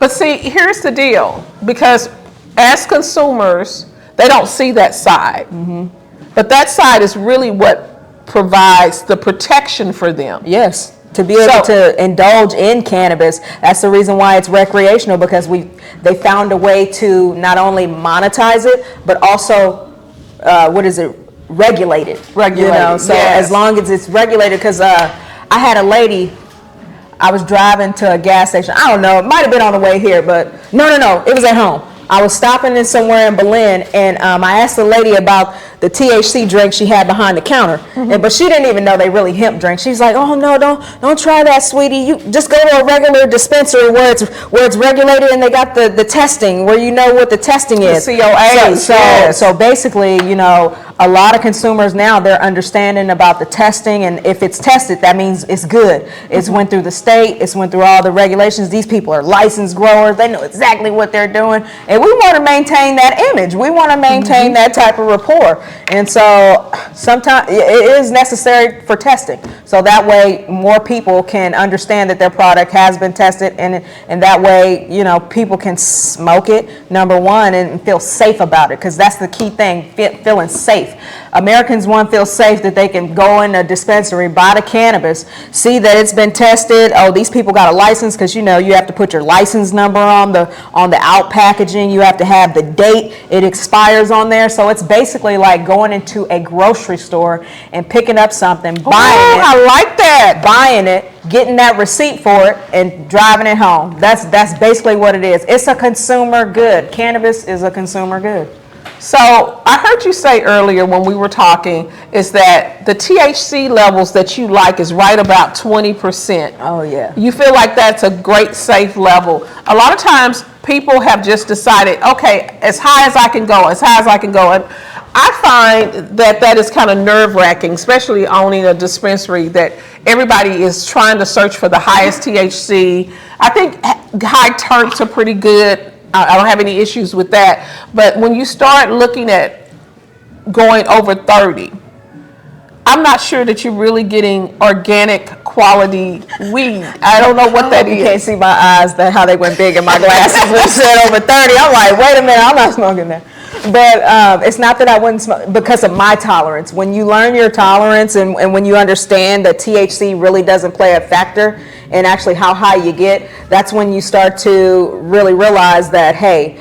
But see, here's the deal, because as consumers, they don't see that side. Mm-hmm. But that side is really what provides the protection for them. Yes, to be able to indulge in cannabis. That's the reason why it's recreational, because they found a way to not only monetize it, but also, regulate it. Regulated, you know? So yes. As long as it's regulated, because I had a lady, I was driving to a gas station. I don't know, it might have been on the way here, but no, it was at home. I was stopping in somewhere in Berlin, and I asked the lady about the THC drink she had behind the counter, but she didn't even know they really hemp drink. She's like, "Oh no, don't try that, sweetie. You just go to a regular dispensary where it's regulated, and they got the testing where you know what the testing is." The COA. So basically, you know, a lot of consumers now, they're understanding about the testing, and if it's tested, that means it's good. It's went through the state, it's went through all the regulations. These people are licensed growers. They know exactly what they're doing, and we want to maintain that image. We want to maintain that type of rapport. And so sometimes it is necessary for testing. So that way more people can understand that their product has been tested, and that way, you know, people can smoke it, number one, and feel safe about it, because that's the key thing, feeling safe. Americans want to feel safe that they can go in a dispensary, buy the cannabis, see that it's been tested. Oh, these people got a license, because you know you have to put your license number on the out packaging. You have to have the date it expires on there. So it's basically like going into a grocery store and picking up something, buying it. I like that. Buying it, getting that receipt for it, and driving it home. That's basically what it is. It's a consumer good. Cannabis is a consumer good. So I heard you say earlier when we were talking is that the THC levels that you like is right about 20%. Oh yeah. You feel like that's a great safe level. A lot of times people have just decided, okay, as high as I can go, as high as I can go. And I find that is kind of nerve-wracking, especially owning a dispensary, that everybody is trying to search for the highest THC. I think high terps are pretty good. I don't have any issues with that. But when you start looking at going over 30, I'm not sure that you're really getting organic quality weed. I don't know what that is. You can't see my eyes, how they went big in my glasses when you said over 30. I'm like, wait a minute, I'm not smoking that. it's not that I wouldn't smoke because of my tolerance. When you learn your tolerance and when you understand that THC really doesn't play a factor in actually how high you get, that's when you start to really realize that, hey,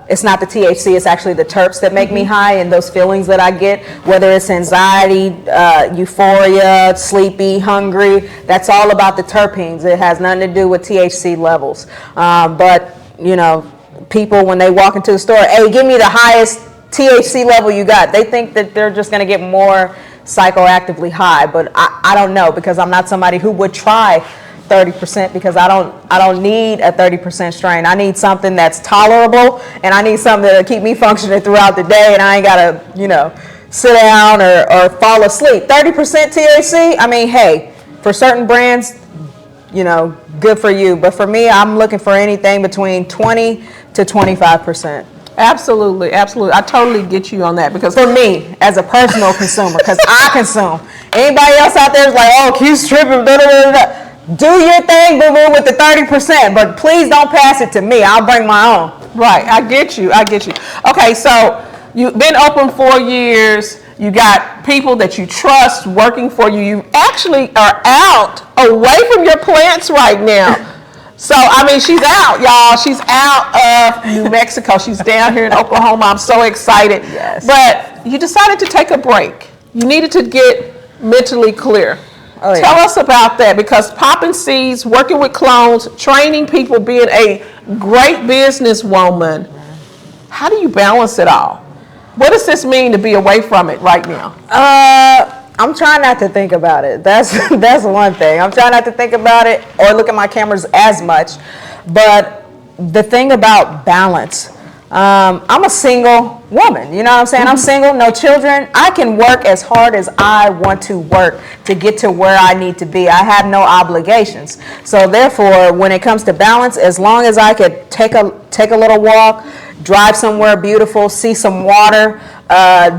it's not the THC, it's actually the terps that make me high, and those feelings that I get, whether it's anxiety, euphoria, sleepy, hungry, that's all about the terpenes. It has nothing to do with THC levels. But, you know, people, when they walk into the store, hey, give me the highest THC level you got. They think that they're just going to get more psychoactively high, but I don't know, because I'm not somebody who would try 30%, because I don't need a 30% strain. I need something that's tolerable, and I need something that'll keep me functioning throughout the day, and I ain't gotta, you know, sit down or fall asleep. 30% THC, I mean, hey, for certain brands, you know, good for you. But for me, I'm looking for anything between 20 to 25%. Absolutely, absolutely. I totally get you on that, because For me, as a personal consumer, because I consume. Anybody else out there is like, oh, Q's tripping, da, da, da, da. Do your thing, boo-boo, with the 30%, but please don't pass it to me. I'll bring my own. Right, I get you. Okay, so you've been open 4 years. You got people that you trust working for you. You actually are out away from your plants right now. So, I mean, she's out, y'all. She's out of New Mexico. She's down here in Oklahoma. I'm so excited. Yes. But you decided to take a break. You needed to get mentally clear. Oh, yeah. Tell us about that, because popping seeds, working with clones, training people, being a great businesswoman, how do you balance it all? What does this mean to be away from it right now? I'm trying not to think about it. That's one thing. I'm trying not to think about it or look at my cameras as much. But the thing about balance, I'm a single woman, you know what I'm saying? I'm single, no children. I can work as hard as I want to work to get to where I need to be. I have no obligations. So therefore, when it comes to balance, as long as I could take a little walk, drive somewhere beautiful, see some water,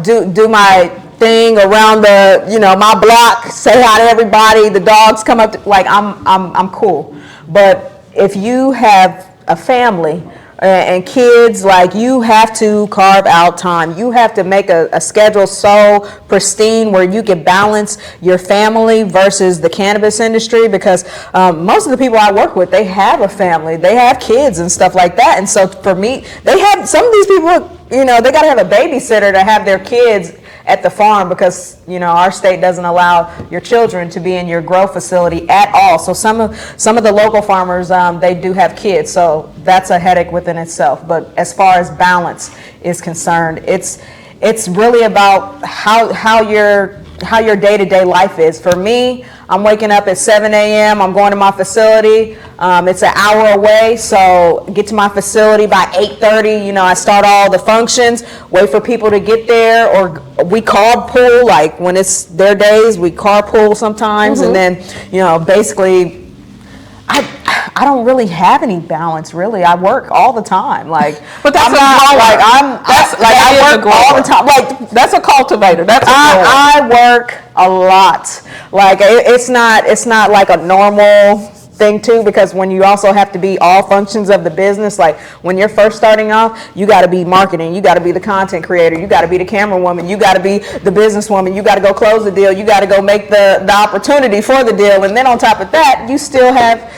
do my thing around my block, say hi to everybody, the dogs come up, I'm cool. But if you have a family and kids, like, you have to carve out time. You have to make a schedule so pristine where you can balance your family versus the cannabis industry, because most of the people I work with, they have a family, they have kids and stuff like that. And so for me, some of these people, they got to have a babysitter to have their kids at the farm, because our state doesn't allow your children to be in your grow facility at all. So some of the local farmers, they do have kids, so that's a headache within itself. But as far as balance is concerned, it's really about how your day-to-day life is. For me, I'm waking up at 7 a.m. I'm going to my facility. It's an hour away, so get to my facility by 8:30. I start all the functions, wait for people to get there, or we carpool. Like, when it's their days, we carpool sometimes, and then basically, I don't really have any balance, really. I work all the time. But that's I work all the time. Like, that's a cultivator. I work a lot. Like, it's not like a normal thing too, because when you also have to be all functions of the business, like when you're first starting off, you got to be marketing, you got to be the content creator, you got to be the camera woman, you got to be the businesswoman, you got to go close the deal, you got to go make the opportunity for the deal, and then on top of that, you still have,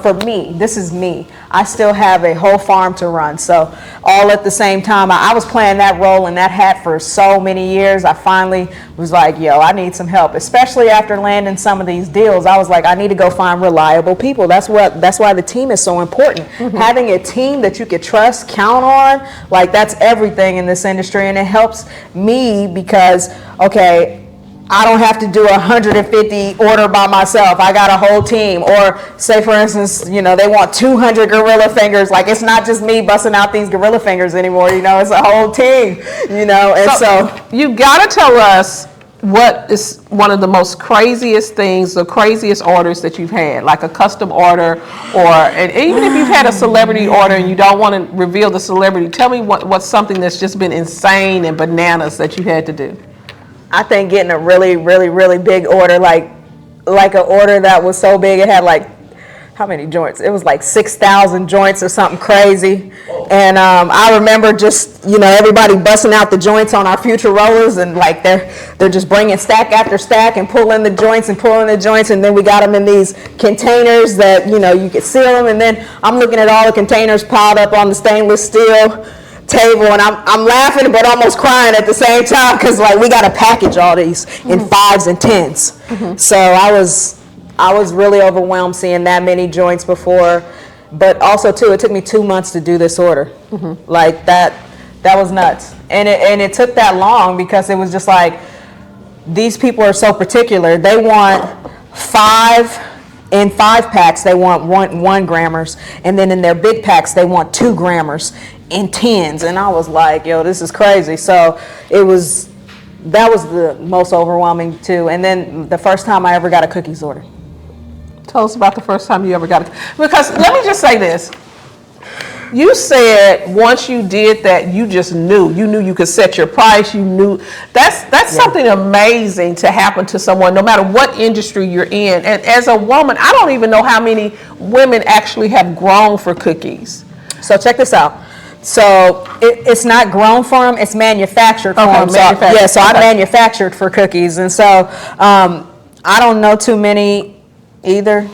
for me, this is me, I still have a whole farm to run. So all at the same time, I was playing that role and that hat for so many years. I finally was like, yo, I need some help, especially after landing some of these deals. I was like, I need to go find reliable people. That's why the team is so important. Having a team that you could trust, count on, like, that's everything in this industry. And it helps me because, okay, I don't have to do 150 order by myself. I got a whole team. Or say, for instance, they want 200 gorilla fingers. Like, it's not just me busting out these gorilla fingers anymore. It's a whole team. And so you got to tell us what is one of the most craziest things, the craziest orders that you've had, like a custom order, and even if you've had a celebrity order and you don't want to reveal the celebrity, tell me what's something that's just been insane and bananas that you had to do. I think getting a really, really, really big order, like an order that was so big it had like how many joints? It was like 6,000 joints or something crazy. And I remember just, everybody busting out the joints on our future rollers, and like they're just bringing stack after stack and pulling the joints and pulling the joints. And then we got them in these containers that, you could seal them. And then I'm looking at all the containers piled up on the stainless steel table, and I'm laughing but almost crying at the same time, because like we got to package all these in 5s and 10s. So I was really overwhelmed seeing that many joints before, but also too, it took me 2 months to do this order. Like that was nuts, and it took that long because it was just like, these people are so particular. They want 5 packs, they want one grammers, and then in their big packs they want 2 grammers in 10s, and I was like, yo, this is crazy. So that was the most overwhelming too. And then the first time I ever got a cookies order. Tell us about the first time you ever got it. Because let me just say this. You said once you did that, you just knew. You knew you could set your price. You knew. That's something amazing to happen to someone, no matter what industry you're in. And as a woman, I don't even know how many women actually have grown for cookies. So check this out. So it's not grown for them, it's manufactured for them. So I manufactured for cookies. And so I don't know too many either.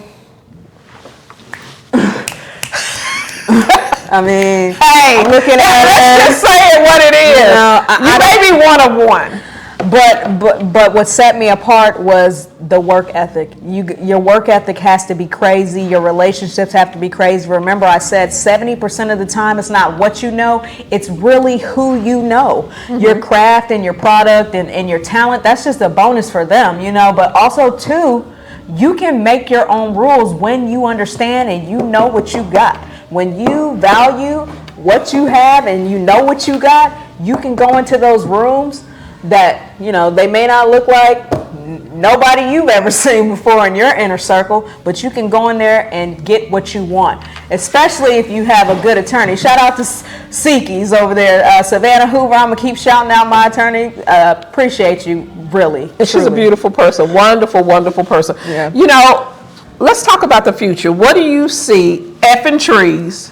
I mean, hey, I'm looking at let's just say it what it is. You may be one of one. But what set me apart was the work ethic. Your work ethic has to be crazy. Your relationships have to be crazy. Remember, I said 70% of the time it's not what you know, it's really who you know. Your craft and your product and your talent, that's just a bonus for them, But also, too, you can make your own rules when you understand and you know what you got. When you value what you have and you know what you got, you can go into those rooms that, they may not look like nobody you've ever seen before in your inner circle, but you can go in there and get what you want, especially if you have a good attorney. Shout out to Seekies over there. Savannah Hoover, I'm going to keep shouting out my attorney. Appreciate you, really. She's a beautiful person. Wonderful, wonderful person. Yeah. Let's talk about the future. What do you see effing trees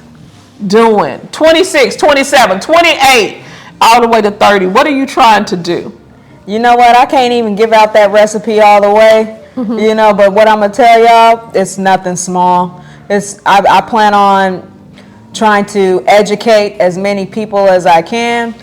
doing? 26, 27, 28. All the way to 30. What are you trying to do? You know what? I can't even give out that recipe all the way. But what I'm gonna tell y'all, it's nothing small. I plan on trying to educate as many people as I can.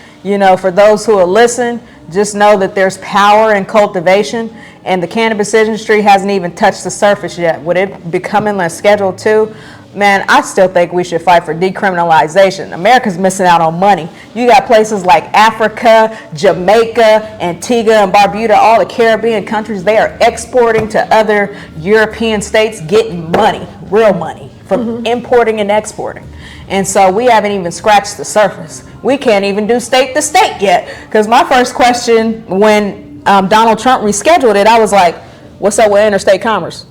For those who will listen, just know that there's power in cultivation, and the cannabis industry hasn't even touched the surface yet. With it becoming a Schedule 2, man, I still think we should fight for decriminalization. America's missing out on money. You got places like Africa, Jamaica, Antigua and Barbuda, all the Caribbean countries, they are exporting to other European states, getting money, real money, from importing and exporting. And so we haven't even scratched the surface. We can't even do state to state yet. Because my first question when Donald Trump rescheduled it, I was like, what's up with interstate commerce?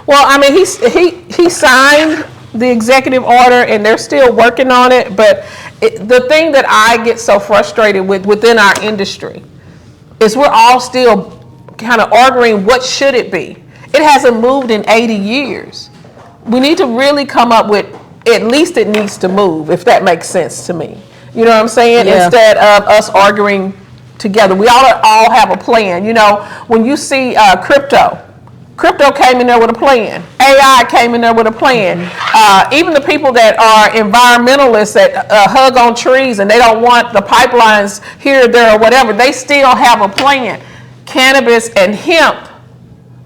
Well, I mean, he signed the executive order, and they're still working on it. But the thing that I get so frustrated with within our industry is we're all still kind of arguing what should it be. It hasn't moved in 80 years. We need to really come up with, at least it needs to move, if that makes sense to me. You know what I'm saying? Yeah. Instead of us arguing together. We all have a plan. When you see Crypto came in there with a plan. AI came in there with a plan. Even the people that are environmentalists that hug on trees and they don't want the pipelines here, there, or whatever, they still have a plan. Cannabis and hemp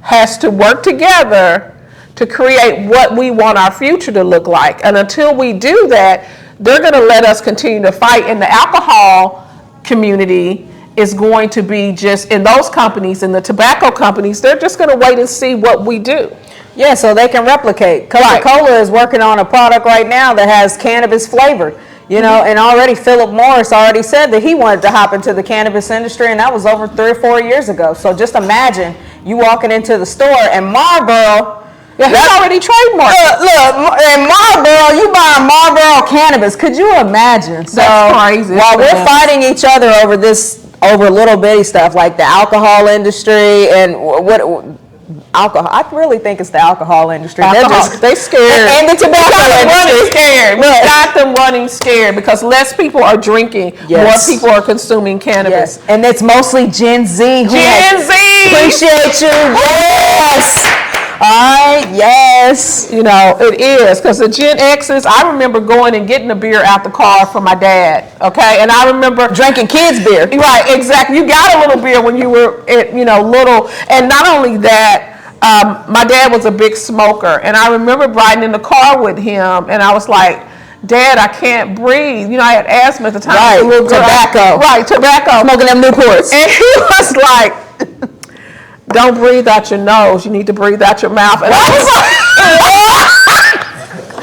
has to work together to create what we want our future to look like. And until we do that, they're going to let us continue to fight. And the alcohol community is going to be just, in those companies, in the tobacco companies, they're just going to wait and see what we do. Yeah, so they can replicate. Coca-Cola is working on a product right now that has cannabis flavor. And already Philip Morris already said that he wanted to hop into the cannabis industry, and that was over 3 or 4 years ago. So just imagine you walking into the store and Marlboro. Yeah, he's already trademarked. Look, and Marlboro, you buying Marlboro cannabis. Could you imagine? So that's crazy. While we're fighting each other over little bitty stuff like the alcohol industry and alcohol. I really think it's the alcohol industry. They scared. And the tobacco industry. Scared. We got them running scared because less people are drinking. Yes. More people are consuming cannabis. Yes. And it's mostly Gen Z. Gen Z. Appreciate you. Yes. All right, yes. You know, it is, because the Gen X's, I remember going and getting a beer out the car for my dad, okay? And I remember Drinking kids' beer. Right, exactly. You got a little beer when you were, little. And not only that, my dad was a big smoker. And I remember riding in the car with him, and I was like, Dad, I can't breathe. I had asthma at the time. Right, tobacco. Right, tobacco. Smoking them Newports. And he was like, don't breathe out your nose. You need to breathe out your mouth. And I was like,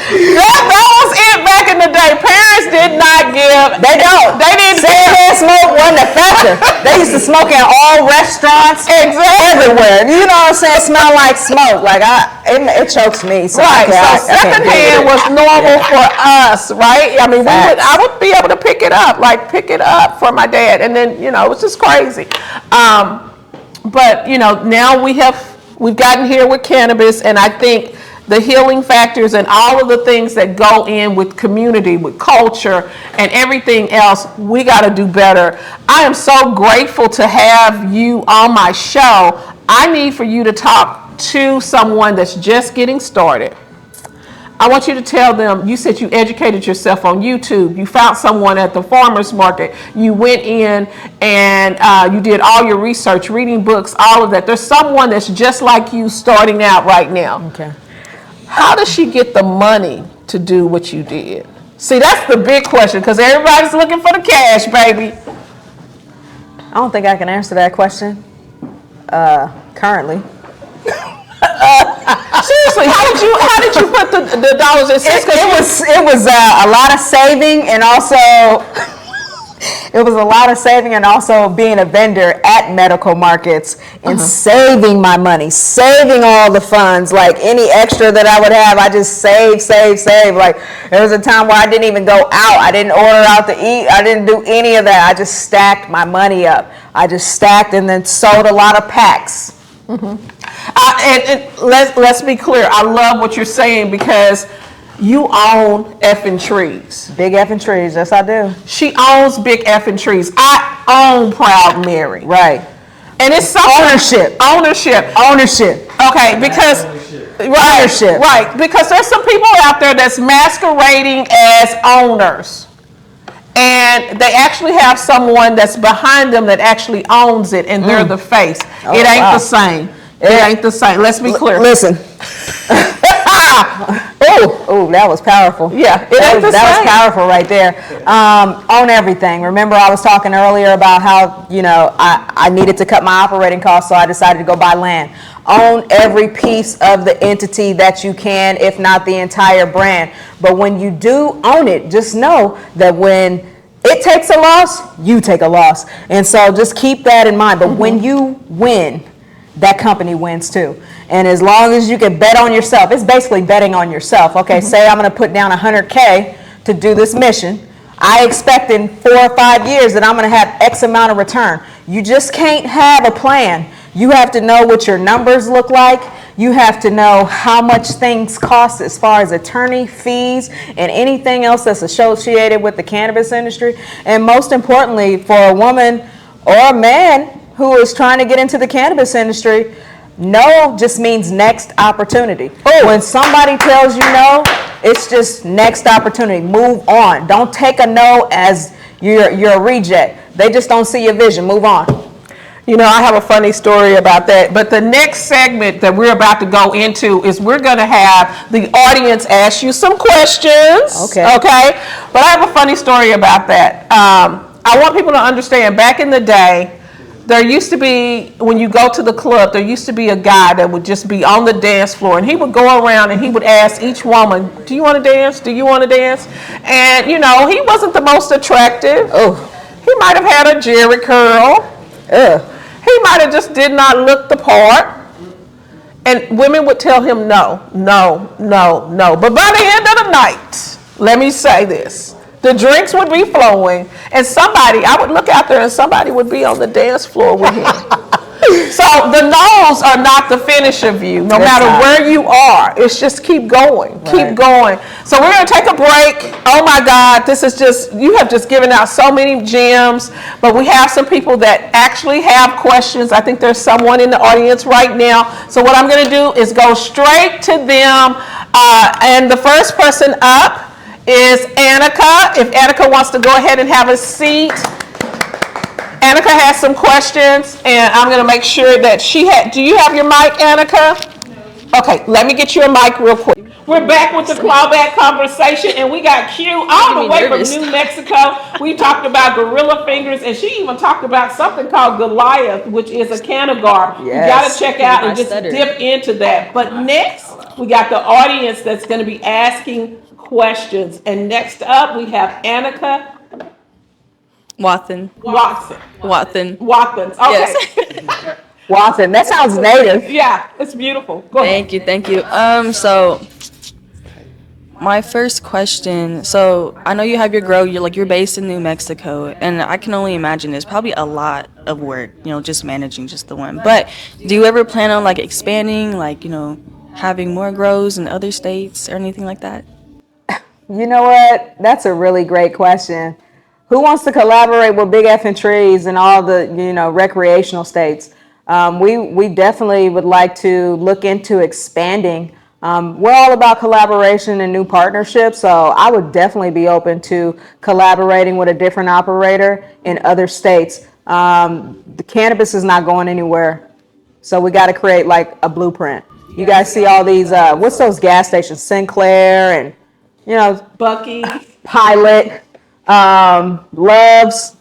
that was it back in the day. Parents did not give. They don't. They didn't. Secondhand smoke wasn't a factor. They used to smoke in all restaurants. Exactly. Everywhere. You know what I'm saying? Smell like smoke. Like it chokes me. So right. So secondhand was normal for us, right? I mean, I would be able to pick it up for my dad, and then it was just crazy. But now we've gotten here with cannabis, and I think the healing factors and all of the things that go in with community, with culture, and everything else, we got to do better. I am so grateful to have you on my show. I need for you to talk to someone that's just getting started. I want you to tell them, you said you educated yourself on YouTube. You found someone at the farmer's market. You went in and you did all your research, reading books, all of that. There's someone that's just like you starting out right now. Okay. How does she get the money to do what you did? See, that's the big question, because everybody's looking for the cash, baby. I don't think I can answer that question currently. Seriously, how did you put the dollars in? It was a lot of saving, and also being a vendor at medical markets and saving my money, saving all the funds. Like any extra that I would have, I just save. Like there was a time where I didn't even go out. I didn't order out to eat. I didn't do any of that. I just stacked my money up. I just stacked and then sold a lot of packs. And let's be clear. I love what you're saying, because you own effing trees. Big effing trees, yes I do. She owns big effing trees. I own Proud Mary. Right. And it's Ownership. Okay, because Ownership. Right, because there's some people out there that's masquerading as owners. And they actually have someone that's behind them that actually owns it, and they're the face. It ain't the same. It ain't the same. Let's be clear. Listen. Oh, that was powerful. Yeah, that was powerful right there. Own everything. Remember, I was talking earlier about how I needed to cut my operating costs, so I decided to go buy land. Own every piece of the entity that you can, if not the entire brand. But when you do own it, just know that when it takes a loss, you take a loss. And so just keep that in mind. But when you win, that company wins too. And as long as you can bet on yourself, it's basically betting on yourself. Okay, say I'm going to put down $100K to do this mission. I expect in 4 or 5 years that I'm going to have X amount of return. You just can't have a plan. You have to know what your numbers look like. You have to know how much things cost as far as attorney fees and anything else that's associated with the cannabis industry. And most importantly, for a woman or a man who is trying to get into the cannabis industry, no just means next opportunity. When somebody tells you no, it's just next opportunity. Move on. Don't take a no as you're a reject. They just don't see your vision. Move on. I have a funny story about that. But the next segment that we're about to go into is we're going to have the audience ask you some questions. Okay. But I have a funny story about that. I want people to understand, back in the day, there used to be, when you go to the club, there used to be a guy that would just be on the dance floor, and he would go around and he would ask each woman, do you want to dance? Do you want to dance? And, he wasn't the most attractive. He might have had a jerry curl. He might have just did not look the part. And women would tell him no. But by the end of the night, let me say this, the drinks would be flowing, and I would look out there and somebody would be on the dance floor with him. So the no's are not the finish of you, no matter where you are. It's just keep going, keep going. So we're going to take a break. Oh my God, this is just, you have just given out so many gems, but we have some people that actually have questions. I think there's someone in the audience right now. So what I'm going to do is go straight to them. And the first person up is Annika. If Annika wants to go ahead and have a seat. Annika has some questions, and I'm going to make sure that she had. Do you have your mic, Annika? Okay, let me get you a mic real quick. We're back with the clawback conversation, and we got Q all the way from New Mexico. We talked about gorilla fingers, and she even talked about something called Goliath, which is a cannagar. You got to check out and just dip into that. But next, we got the audience that's going to be asking questions. And next up, we have Annika Watson. Watson. Watson. Watson. Okay. Yes. Watson, that sounds native. Yeah, it's beautiful. Go ahead. Thank you. So my first question, so I know you have your grow, you're based in New Mexico, and I can only imagine there's probably a lot of work, just managing just the one. But do you ever plan on like expanding, like, having more grows in other states or anything like that? You know what? That's a really great question. Who wants to collaborate with Big Effing Trees in all the, recreational states? We definitely would like to look into expanding. We're all about collaboration and new partnerships, so I would definitely be open to collaborating with a different operator in other states. The cannabis is not going anywhere, so we got to create like a blueprint. You guys see all these, what's those gas stations? Sinclair and, Bucky. Pilot. Loves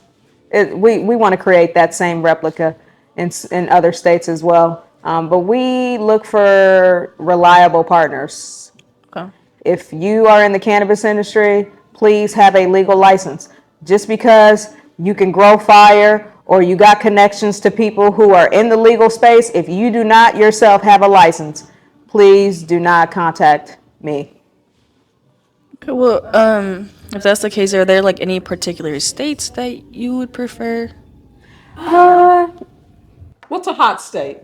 it, we want to create that same replica in other states as well, but we look for reliable partners. Okay. If you are in the cannabis industry, please have a legal license. Just because you can grow fire or you got connections to people who are in the legal space, if you do not yourself have a license, please do not contact me. Okay, well, if that's the case, are there like any particular states that you would prefer? What's a hot state?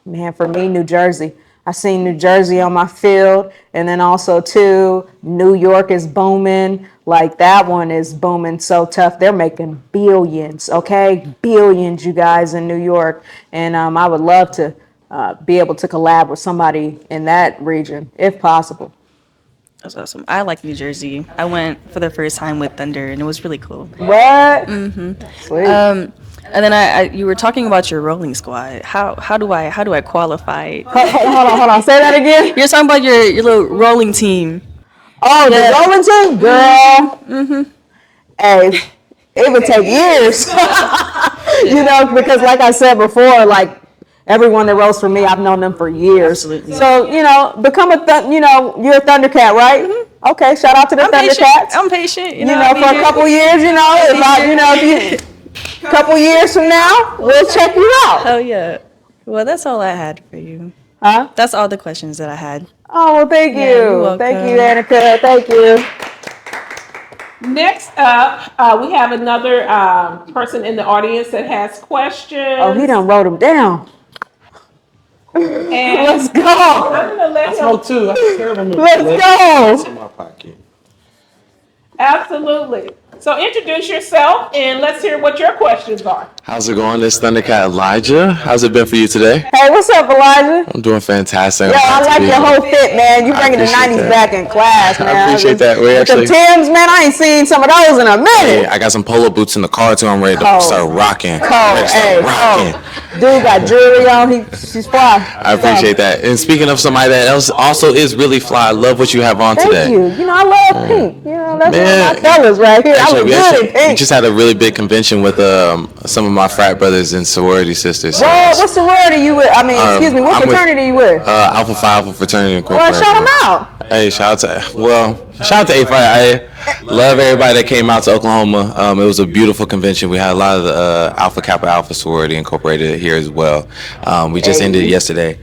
Man, for me, New Jersey. I seen New Jersey on my field, and then also too, New York is booming. Like that one is booming so tough. They're making billions, okay? Billions, you guys, in New York. And I would love to be able to collab with somebody in that region, if possible. That's awesome. I like New Jersey. I went for the first time with Thunder, and it was really cool. What? Mm-hmm. Sweet. And then you were talking about your rolling squad. How do I qualify? Hold on. Say that again. You're talking about your little rolling team. Oh, the rolling team, girl. Mm-hmm. Hey, it would take years. Because like I said before, like everyone that rolls for me, I've known them for years. Absolutely. So, become you're a Thundercat, right? Mm-hmm. Okay, shout out to the Thundercats. I'm patient. For a couple years, a couple years from now, we'll check you out. Oh, yeah. Well, that's all I had for you. Huh? That's all the questions that I had. Oh, well, thank you. You're welcome. Thank you, Annika. Thank you. Next up, we have another person in the audience that has questions. Oh, he done wrote them down. And Let's go. I'm gonna let him. Smoke too. That's terrible. Let's go. It's in my pocket. Absolutely. So introduce yourself and let's hear what your questions are. How's it going? This Thundercat Elijah. How's it been for you today? Hey, what's up, Elijah? I'm doing fantastic. Yo, I like your whole fit, man. You bringing the 90s back in class, man. I appreciate that. We With actually, the Timbs, man, I ain't seen some of those in a minute. hey, I got some polo boots in the car too. I'm ready to start rocking. Dude got jewelry on. She's fly. I appreciate that. And speaking of somebody that else also is really fly, I love what you have on today. Thank you. I love pink. That's Man. one of my fellas right here. Actually, I look good in we pink. just had a really big convention with some of my frat brothers and sorority sisters. So What sorority you with? What fraternity you with? Alpha Phi Alpha Fraternity Incorporated. Well, shout them out. Hey, shout out to A5. I love everybody that came out to Oklahoma. It was a beautiful convention. We had a lot of the Alpha Kappa Alpha sorority incorporated here as well. We just ended yesterday.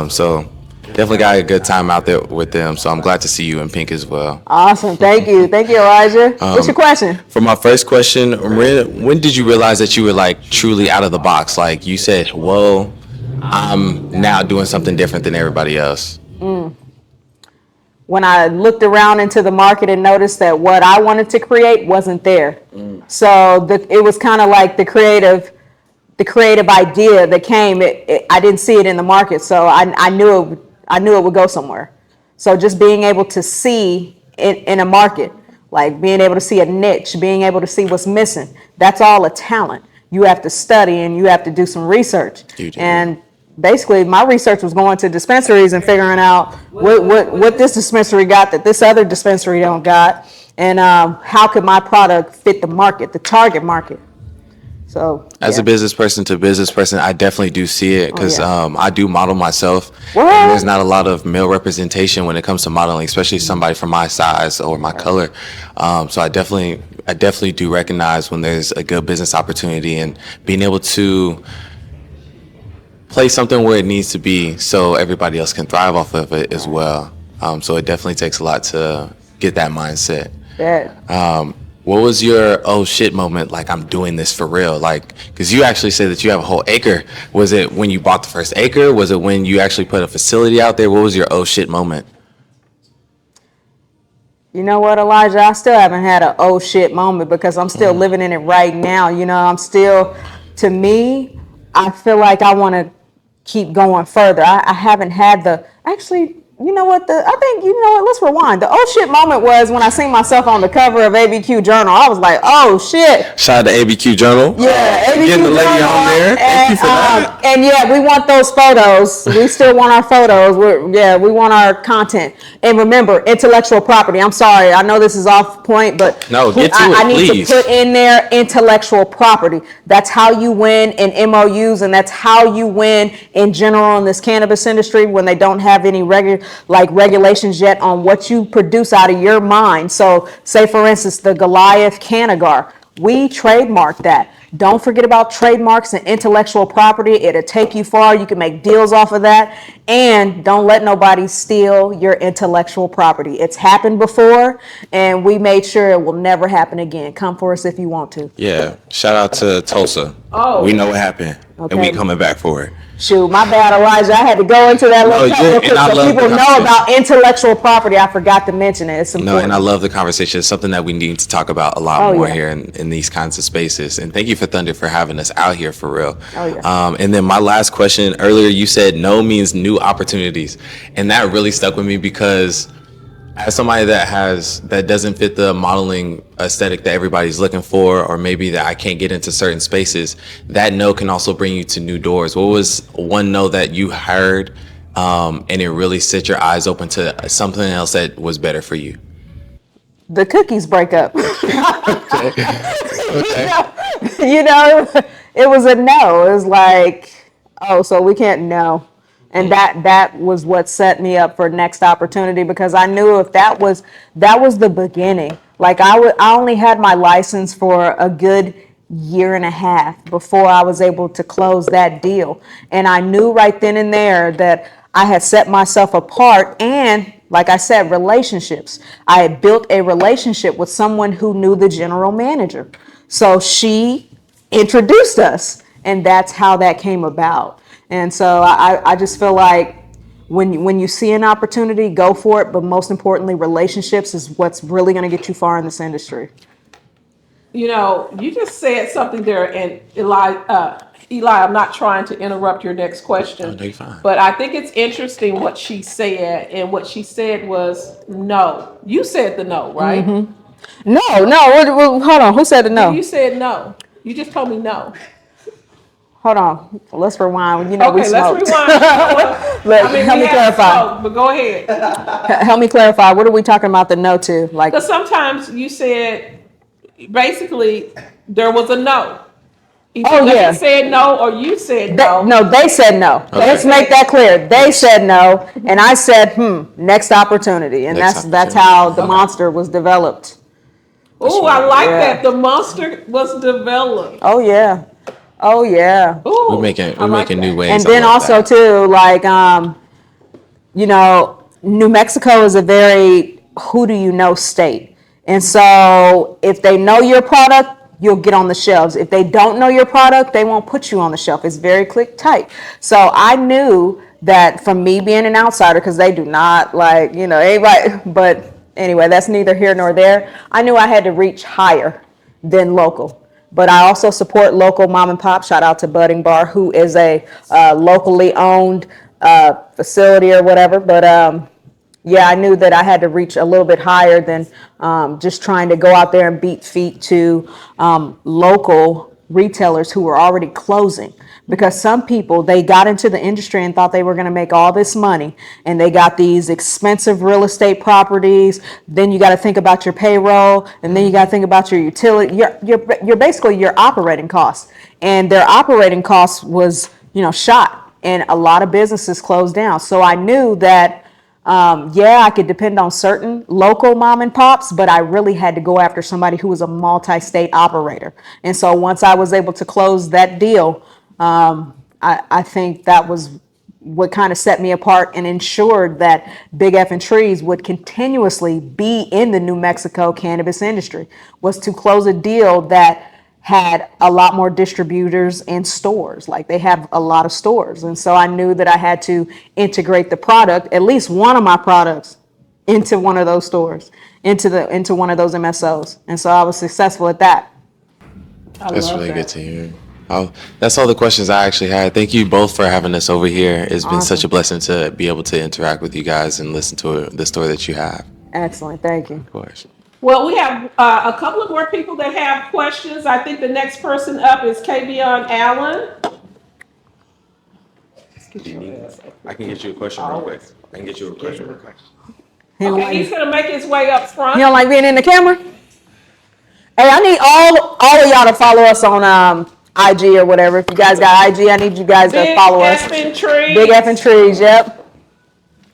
So Definitely got a good time out there with them. So I'm glad to see you in pink as well. Awesome. Thank you. Thank you, Elijah. What's your question? For my first question, when did you realize that you were like truly out of the box? Like you said, whoa, I'm now doing something different than everybody else. When I looked around into the market and noticed that what I wanted to create wasn't there. So it was kind of like the creative idea that came. I didn't see it in the market, so I knew it would go somewhere. So just being able to see in a market, like being able to see a niche, being able to see what's missing, that's all a talent. You have to study and you have to do some research. And basically, my research was going to dispensaries and figuring out what this dispensary got that this other dispensary don't got, and how could my product fit the market, the target market. So as a business person to business person, I definitely do see it because I do model myself. And there's not a lot of male representation when it comes to modeling, especially somebody from my size or my color. So I definitely do recognize when there's a good business opportunity and being able to place something where it needs to be so everybody else can thrive off of it as well. So it definitely takes a lot to get that mindset. What was your oh shit moment? Like, I'm doing this for real. Like, because you actually said that you have a whole acre. Was it when you bought the first acre? Was it when you actually put a facility out there? What was your oh shit moment? You know what, Elijah? I still haven't had a oh shit moment because I'm still living in it right now. You know, I'm still, to me, I feel like I want to keep going further. I haven't had you know what, let's rewind. The oh shit moment was when I seen myself on the cover of ABQ Journal. I was like, oh shit. Shout out to ABQ Journal. Yeah, ABQ getting the lady Journal. on there. Thank you for that. And yeah, we want those photos. We still want our photos. We want our content. And remember, intellectual property. I'm sorry, I know this is off point, but no, get to I it, need please. to put in there intellectual property. That's how you win in MOUs, and that's how you win in general in this cannabis industry when they don't have any regulations yet on what you produce out of your mind. So say for instance, the Goliath Canagar, we trademarked that. Don't forget about trademarks and intellectual property. It'll take you far. You can make deals off of that. And don't let nobody steal your intellectual property. It's happened before, and we made sure it will never happen again. Come for us if you want to. Yeah, shout out to Tulsa. We know what happened, and we coming back for it. Shoot, my bad, Elijah. I had to go into that little real quick so people know about intellectual property. I forgot to mention it. It's important. No, and I love the conversation. It's something that we need to talk about a lot more here in these kinds of spaces. And thank you for Thunder for having us out here for real. And then my last question earlier, you said no means new opportunities, and that really stuck with me because as somebody that doesn't fit the modeling aesthetic that everybody's looking for, or maybe that I can't get into certain spaces, that no can also bring you to new doors. What was one no that you heard and it really set your eyes open to something else that was better for you? The cookies break up. Okay. You know, it was a no. It was like, oh, so we can't no. And that was what set me up for next opportunity, because I knew if that was the beginning. Like I only had my license for a good year and a half before I was able to close that deal. And I knew right then and there that I had set myself apart, and like I said, relationships. I had built a relationship with someone who knew the general manager. So she introduced us, and that's how that came about. And so I just feel like when you see an opportunity, go for it. But most importantly, relationships is what's really going to get you far in this industry. You know, you just said something there, and Eli, I'm not trying to interrupt your next question, No, you're fine. but I think it's interesting what she said, and what she said was no. You said the no, right? Mm-hmm. No, hold on. Who said the no? You said no. You just told me no. Hold on. Let's rewind. You know, Okay, we let's smoked. rewind. Help me clarify. Smoked, but go ahead. Help me clarify. What are we talking about the no to? Like, Because sometimes you said, basically, there was a no. Either they said no or you said no. No, they said no. Okay. Let's make that clear. They said no, and I said, next opportunity. And that's how the monster was developed. Oh, I like that. The monster was developed. Oh, yeah. Ooh, We're making new ways. and then also too, like New Mexico is a very who do you know state. And so if they know your product, you'll get on the shelves. If they don't know your product, they won't put you on the shelf. It's very click tight. So I knew that from me being an outsider, because they do not like, anybody, but anyway, that's neither here nor there. I knew I had to reach higher than local. But I also support local mom and pop. Shout out to Budding Bar, who is a locally owned facility or whatever. But yeah, I knew that I had to reach a little bit higher than just trying to go out there and beat feet to local retailers who were already closing. Because some people, they got into the industry and thought they were going to make all this money, and they got these expensive real estate properties. Then you got to think about your payroll, and then you got to think about your utility. You're basically your operating costs, and their operating costs was shot, and a lot of businesses closed down. So I knew that. Yeah, I could depend on certain local mom and pops, but I really had to go after somebody who was a multi-state operator. And so once I was able to close that deal, I think that was what kind of set me apart and ensured that Big F and Trees would continuously be in the New Mexico cannabis industry, was to close a deal that had a lot more distributors and stores. Like, they have a lot of stores. And so I knew that I had to integrate the product, at least one of my products, into one of those stores, into one of those MSOs. And so I was successful at that. That's really good to hear. That's all the questions I actually had. Thank you both for having us over here. It's been such a blessing to be able to interact with you guys and listen to the story that you have. Excellent. Thank you. Of course. Well, we have a couple of more people that have questions. I think the next person up is Kavion Allen. I can get you a question real quick. I can get you a question real quick. Okay, he's gonna make his way up front. You don't like being in the camera? Hey, I need all of y'all to follow us on IG or whatever. If you guys got IG, I need you guys to follow us. Big F and Trees. Big F and Trees, yep.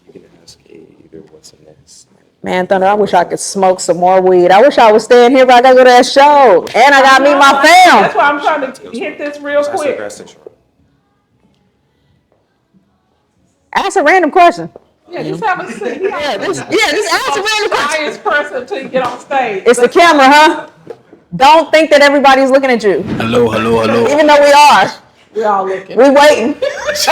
You can ask either what's next. Man, Thunder, I wish I could smoke some more weed. I wish I was staying here, but I gotta go to that show. And I gotta meet my fam. That's why I'm trying to hit this real quick. Ask a random question. Yeah, just have a seat. Just ask a random question. Highest person until you get on stage. It's the camera, huh? Don't think that everybody's looking at you. Hello. Even though we are. We all looking. We waiting.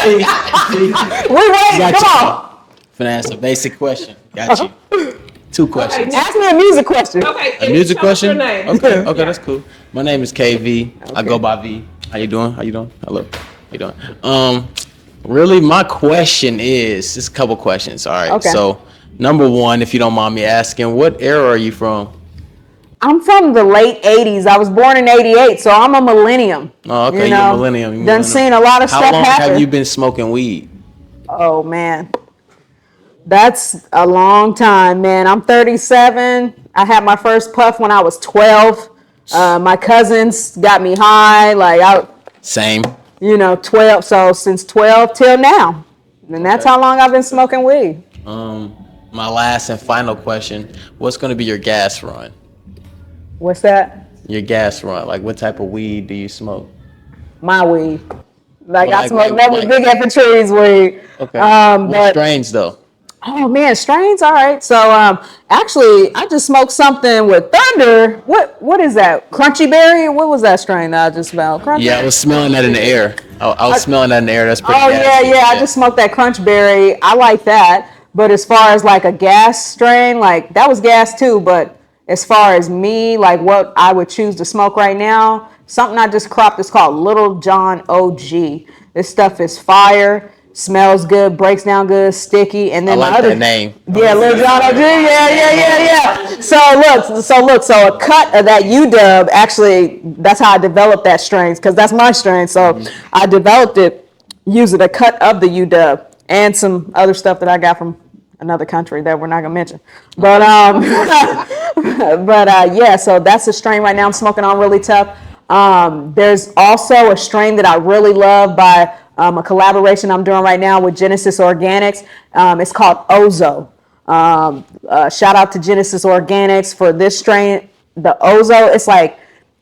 We waiting. Come on. Finna ask a basic question. Got you. 2 questions. Ask me a music question. Okay. A music tell us your question? name. Okay, that's cool. My name is KV. I go by V. How you doing? Hello. How you doing? Really, my question is, just a couple questions. All right. Okay. So, number one, if you don't mind me asking, what era are you from? I'm from the late 80s. I was born in 88, so I'm a millennium. Oh, okay, you're a millennium. Done seen a lot of stuff happen. How long have you been smoking weed? Oh, man. That's a long time, man. I'm 37. I had my first puff when I was 12. My cousins got me high, Same. 12. So since 12 till now. And that's how long I've been smoking weed. My last and final question, what's going to be your gas run? What's that? Your gas run. Like, what type of weed do you smoke? My weed. I smoke like Big F and Trees weed. Okay. What strains, though? Oh, man, strains? All right. So, actually, I just smoked something with Thunder. What is that? Crunchy Berry? What was that strain that I just smelled? Crunchy? Yeah, I was smelling that in the air. I was smelling that in the air. That's pretty gassy. Yeah. I just smoked that Crunch Berry. I like that. But as far as like a gas strain, like that was gas too. But as far as me, like what I would choose to smoke right now, something I just cropped is called Little John OG. This stuff is fire, smells good, breaks down good, sticky, and then I like that name. Yeah, Little John OG. Yeah. So a cut of that UW, actually, that's how I developed that strain, because that's my strain. So I developed it using a cut of the UW and some other stuff that I got from another country that we're not gonna mention. But yeah, so that's a strain right now I'm smoking on really tough. There's also a strain that I really love by a collaboration I'm doing right now with Genesis Organics. It's called Ozo. Shout out to Genesis Organics for this strain. The Ozo,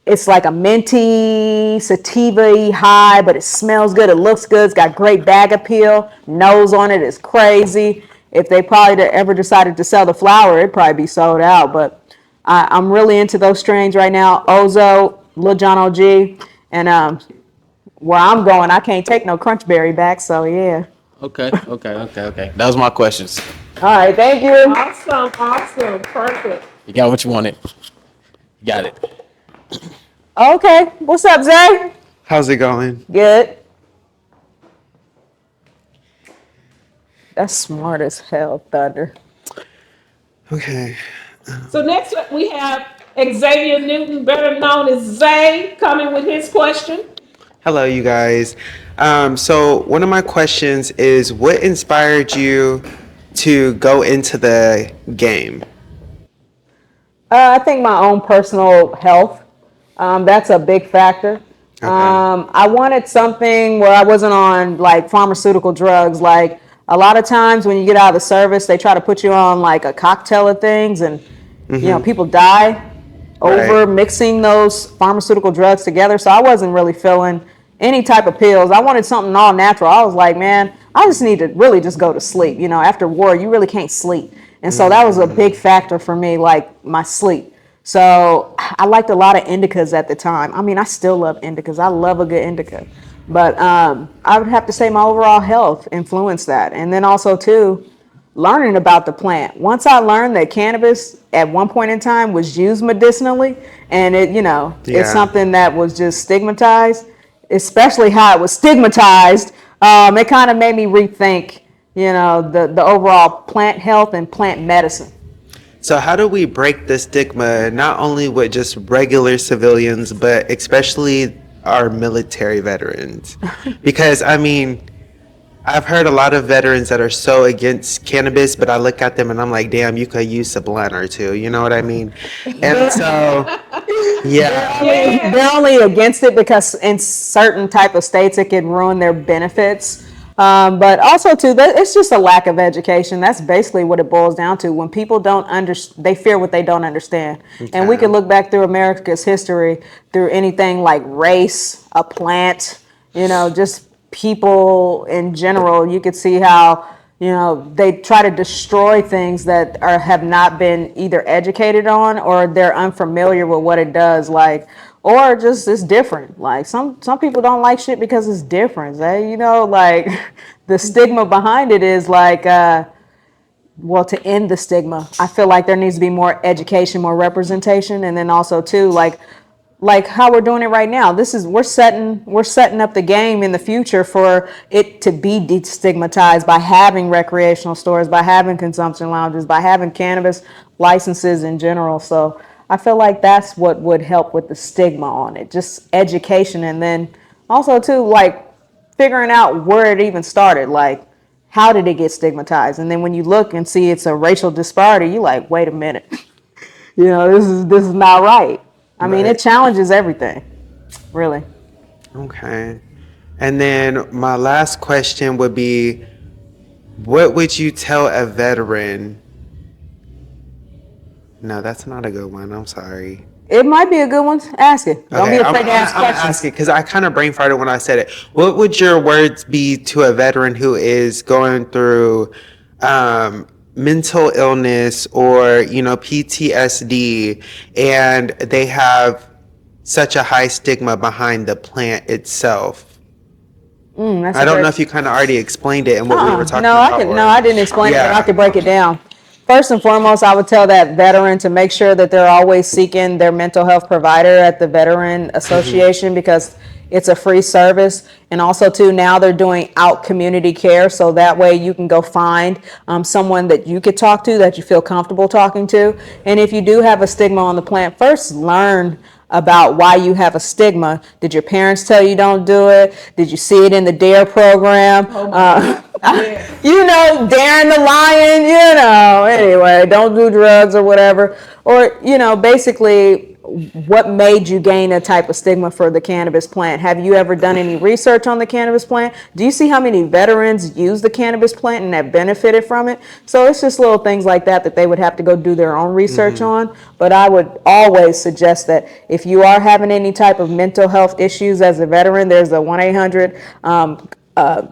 it's like a minty, sativa high, but it smells good. It looks good. It's got great bag appeal. Nose on it is crazy. if they probably ever decided to sell the flower, it'd probably be sold out. But I'm really into those strains right now. Ozo, Lil Jon OG, and where I'm going, I can't take no crunchberry back. So yeah. Okay. That was my questions. All right, thank you. Awesome, perfect. You got what you wanted. You got it. Okay, what's up, Zay? How's it going? Good. That's smart as hell, Thunder. Okay. So next up, we have Xavier Newton, better known as Zay, coming with his question. Hello, you guys. So one of my questions is, what inspired you to go into the game? I think my own personal health. That's a big factor. Okay. I wanted something where I wasn't on like pharmaceutical drugs. Like a lot of times when you get out of the service, they try to put you on like a cocktail of things, and you know, people die over Right. mixing those pharmaceutical drugs together. So I wasn't really feeling any type of pills. I wanted something all natural. I was like, man, I just need to really just go to sleep. You know, after war, you really can't sleep. And so that was a big factor for me, like my sleep. So I liked a lot of indicas at the time. I mean, I still love indicas. I love a good indica. But I would have to say my overall health influenced that. And then also, too, learning about the plant. Once I learned that cannabis at one point in time was used medicinally, and it, you know, Yeah. it's something that was just stigmatized, especially how it was stigmatized, it kind of made me rethink, you know, the overall plant health and plant medicine. So how do we break the stigma, not only with just regular civilians, but especially our military veterans? Because, I mean, I've heard a lot of veterans that are so against cannabis, but I look at them and I'm like, damn, you could use a blunt or two. You know what I mean? And so, yeah. They're only against it because in certain type of states it can ruin their benefits. But also too, it's just a lack of education. That's basically what it boils down to. When people don't they fear what they don't understand. And we can look back through America's history, through anything like race, a plant, you know, just people in general. You could see how, you know, they try to destroy things that have not been either educated on, or they're unfamiliar with what it does. Like, or just it's different. Like some people don't like shit because it's different. You know, like the stigma behind it is like, well, to end the stigma, I feel like there needs to be more education, more representation, and then also too, like how we're doing it right now. We're setting up the game in the future for it to be destigmatized by having recreational stores, by having consumption lounges, by having cannabis licenses in general. So I feel like that's what would help with the stigma on it, just education, and then also too, like figuring out where it even started, like how did it get stigmatized, and then when you look and see it's a racial disparity, you like, wait a minute, you know, this is not right. I mean, it challenges everything, really. Okay. And then my last question would be, what would you tell a veteran? No, that's not a good one. I'm sorry. It might be a good one. Ask it. Don't be afraid to ask I'm questions. asking because I kind of brain farted when I said it. What would your words be to a veteran who is going through mental illness or, you know, PTSD, and they have such a high stigma behind the plant itself? I don't know if you kind of already explained it and what we were talking about. I didn't explain it, but Yeah. I could break it down. First and foremost, I would tell that veteran to make sure that they're always seeking their mental health provider at the Veteran Association, because it's a free service. And also too, now they're doing out community care, so that way you can go find someone that you could talk to, that you feel comfortable talking to. And if you do have a stigma on the plant, first learn about why you have a stigma. Did your parents tell you don't do it? Did you see it in the DARE program? You know, Darren the Lion, you know, anyway, don't do drugs or whatever. Or, you know, basically, what made you gain a type of stigma for the cannabis plant? Have you ever done any research on the cannabis plant? Do you see how many veterans use the cannabis plant and have benefited from it? So it's just little things like that that they would have to go do their own research on. But I would always suggest that if you are having any type of mental health issues as a veteran, there's a 1-800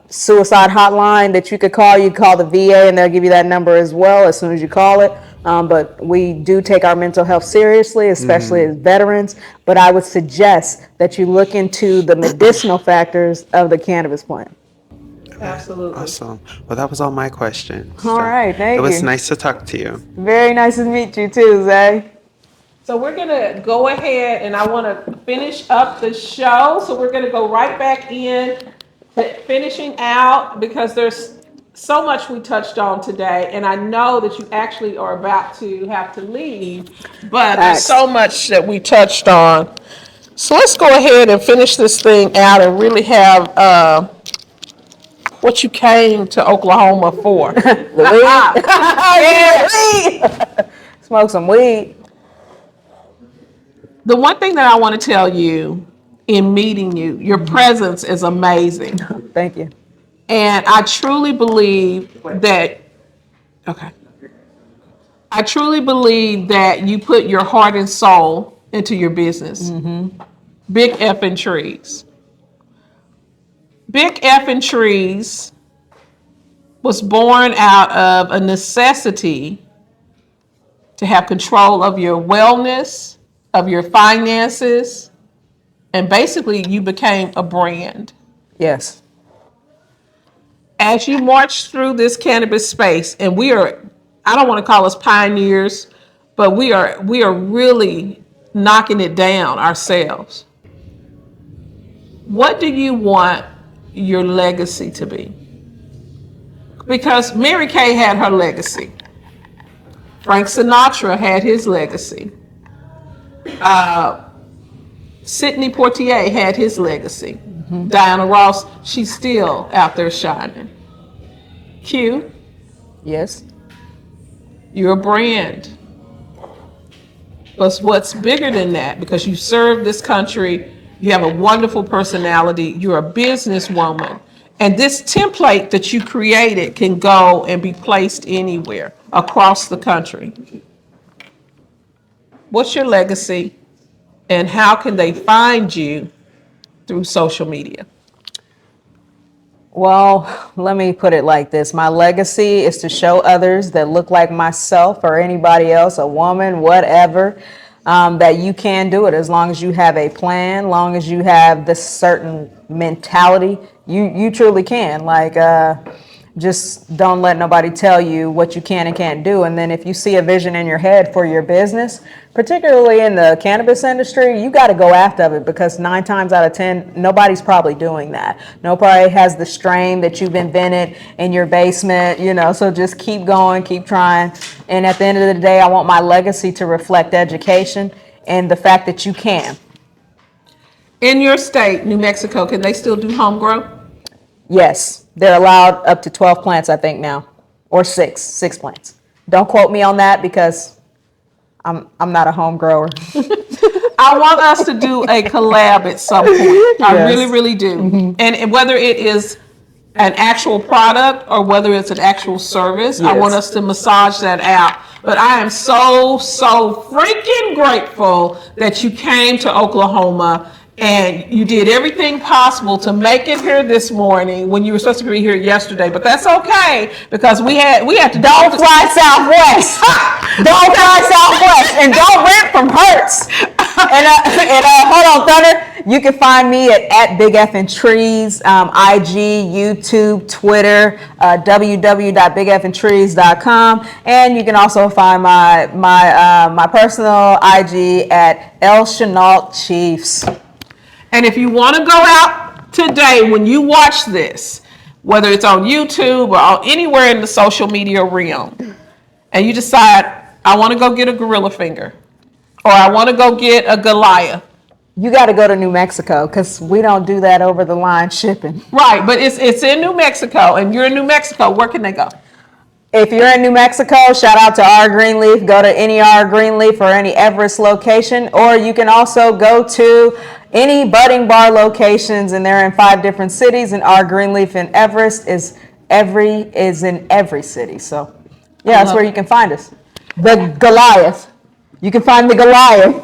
suicide hotline that you could call. You call the VA and they'll give you that number as well as soon as you call it. But we do take our mental health seriously, especially as veterans. But I would suggest that you look into the medicinal factors of the cannabis plant. Absolutely. Awesome. Well, that was all my questions. All right, thank It was you. nice to talk to you. Very nice to meet you too, Zay. So we're gonna go ahead and I wanna finish up the show. So we're gonna go right back in to finishing out because there's so much we touched on today. And I know that you actually are about to have to leave, but there's so much that we touched on. So let's go ahead and finish this thing out and really have, what you came to Oklahoma for. Smoke some weed. The one thing that I want to tell you in meeting you, your presence is amazing. Thank you. And I truly believe that, okay. I truly believe that you put your heart and soul into your business. Big effing trees. Big effing trees was born out of a necessity to have control of your wellness, of your finances, and basically you became a brand. Yes. As you march through this cannabis space, and we are, I don't want to call us pioneers, but we are really knocking it down ourselves. What do you want your legacy to be? Because Mary Kay had her legacy. Frank Sinatra had his legacy. Sidney Poitier had his legacy. Diana Ross, she's still out there shining. Q, Yes. you're a brand. But what's bigger than that, because you serve this country, you have a wonderful personality, you're a businesswoman. And this template that you created can go and be placed anywhere across the country. What's your legacy and how can they find you through social media? Well, let me put it like this. My legacy is to show others that look like myself or anybody else, a woman, whatever, that you can do it as long as you have a plan, long as you have this certain mentality. You truly can. Just don't let nobody tell you what you can and can't do. And then if you see a vision in your head for your business, particularly in the cannabis industry, you got to go after it because 9 times out of 10, nobody's probably doing that. Nobody has the strain that you've invented in your basement, so just keep going, keep trying. And at the end of the day, I want my legacy to reflect education and the fact that you can. In your state, New Mexico, can they still do home grow? Yes, they're allowed up to 12 plants, I think now, or six plants. Don't quote me on that because I'm not a home grower. I want us to do a collab at some point. I really, really do. And whether it is an actual product or whether it's an actual service, I want us to massage that out. But I am so freaking grateful that you came to Oklahoma and you did everything possible to make it here this morning when you were supposed to be here yesterday. But that's okay because we had to. Don't fly Southwest. Don't fly Southwest, and don't rent from Hertz. And hold on, Thunder. You can find me at Big Effin' Trees, IG, YouTube, Twitter, www.bigeffintrees.com, and you can also find my personal IG at Q Chenault Chiefs. And if you want to go out today when you watch this, whether it's on YouTube or anywhere in the social media realm, and you decide, I want to go get a gorilla finger, or I want to go get a Goliath. You got to go to New Mexico because we don't do that over the line shipping. Right, but it's in New Mexico, and you're in New Mexico. Where can they go? If you're in New Mexico, shout out to R Greenleaf. Go to any R Greenleaf or any Everest location, or you can also go to any Budding Bar locations, and they're in 5 different cities. And R Greenleaf and Everest is in every city. So, yeah, that's where you can find us. The Goliath. You can find the Goliath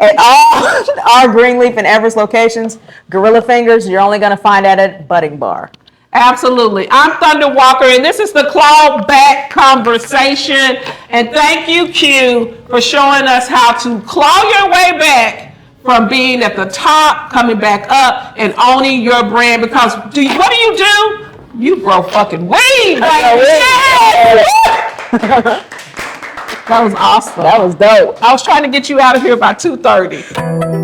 at all R Greenleaf and Everest locations. Gorilla Fingers, you're only going to find that at Budding Bar. Absolutely. I'm Thunder Walker, and this is the Claw Back Conversation. And thank you, Q, for showing us how to claw your way back from being at the top, coming back up, and owning your brand. Because what do? You grow fucking weed, baby. That was awesome. That was dope. I was trying to get you out of here by 2:30.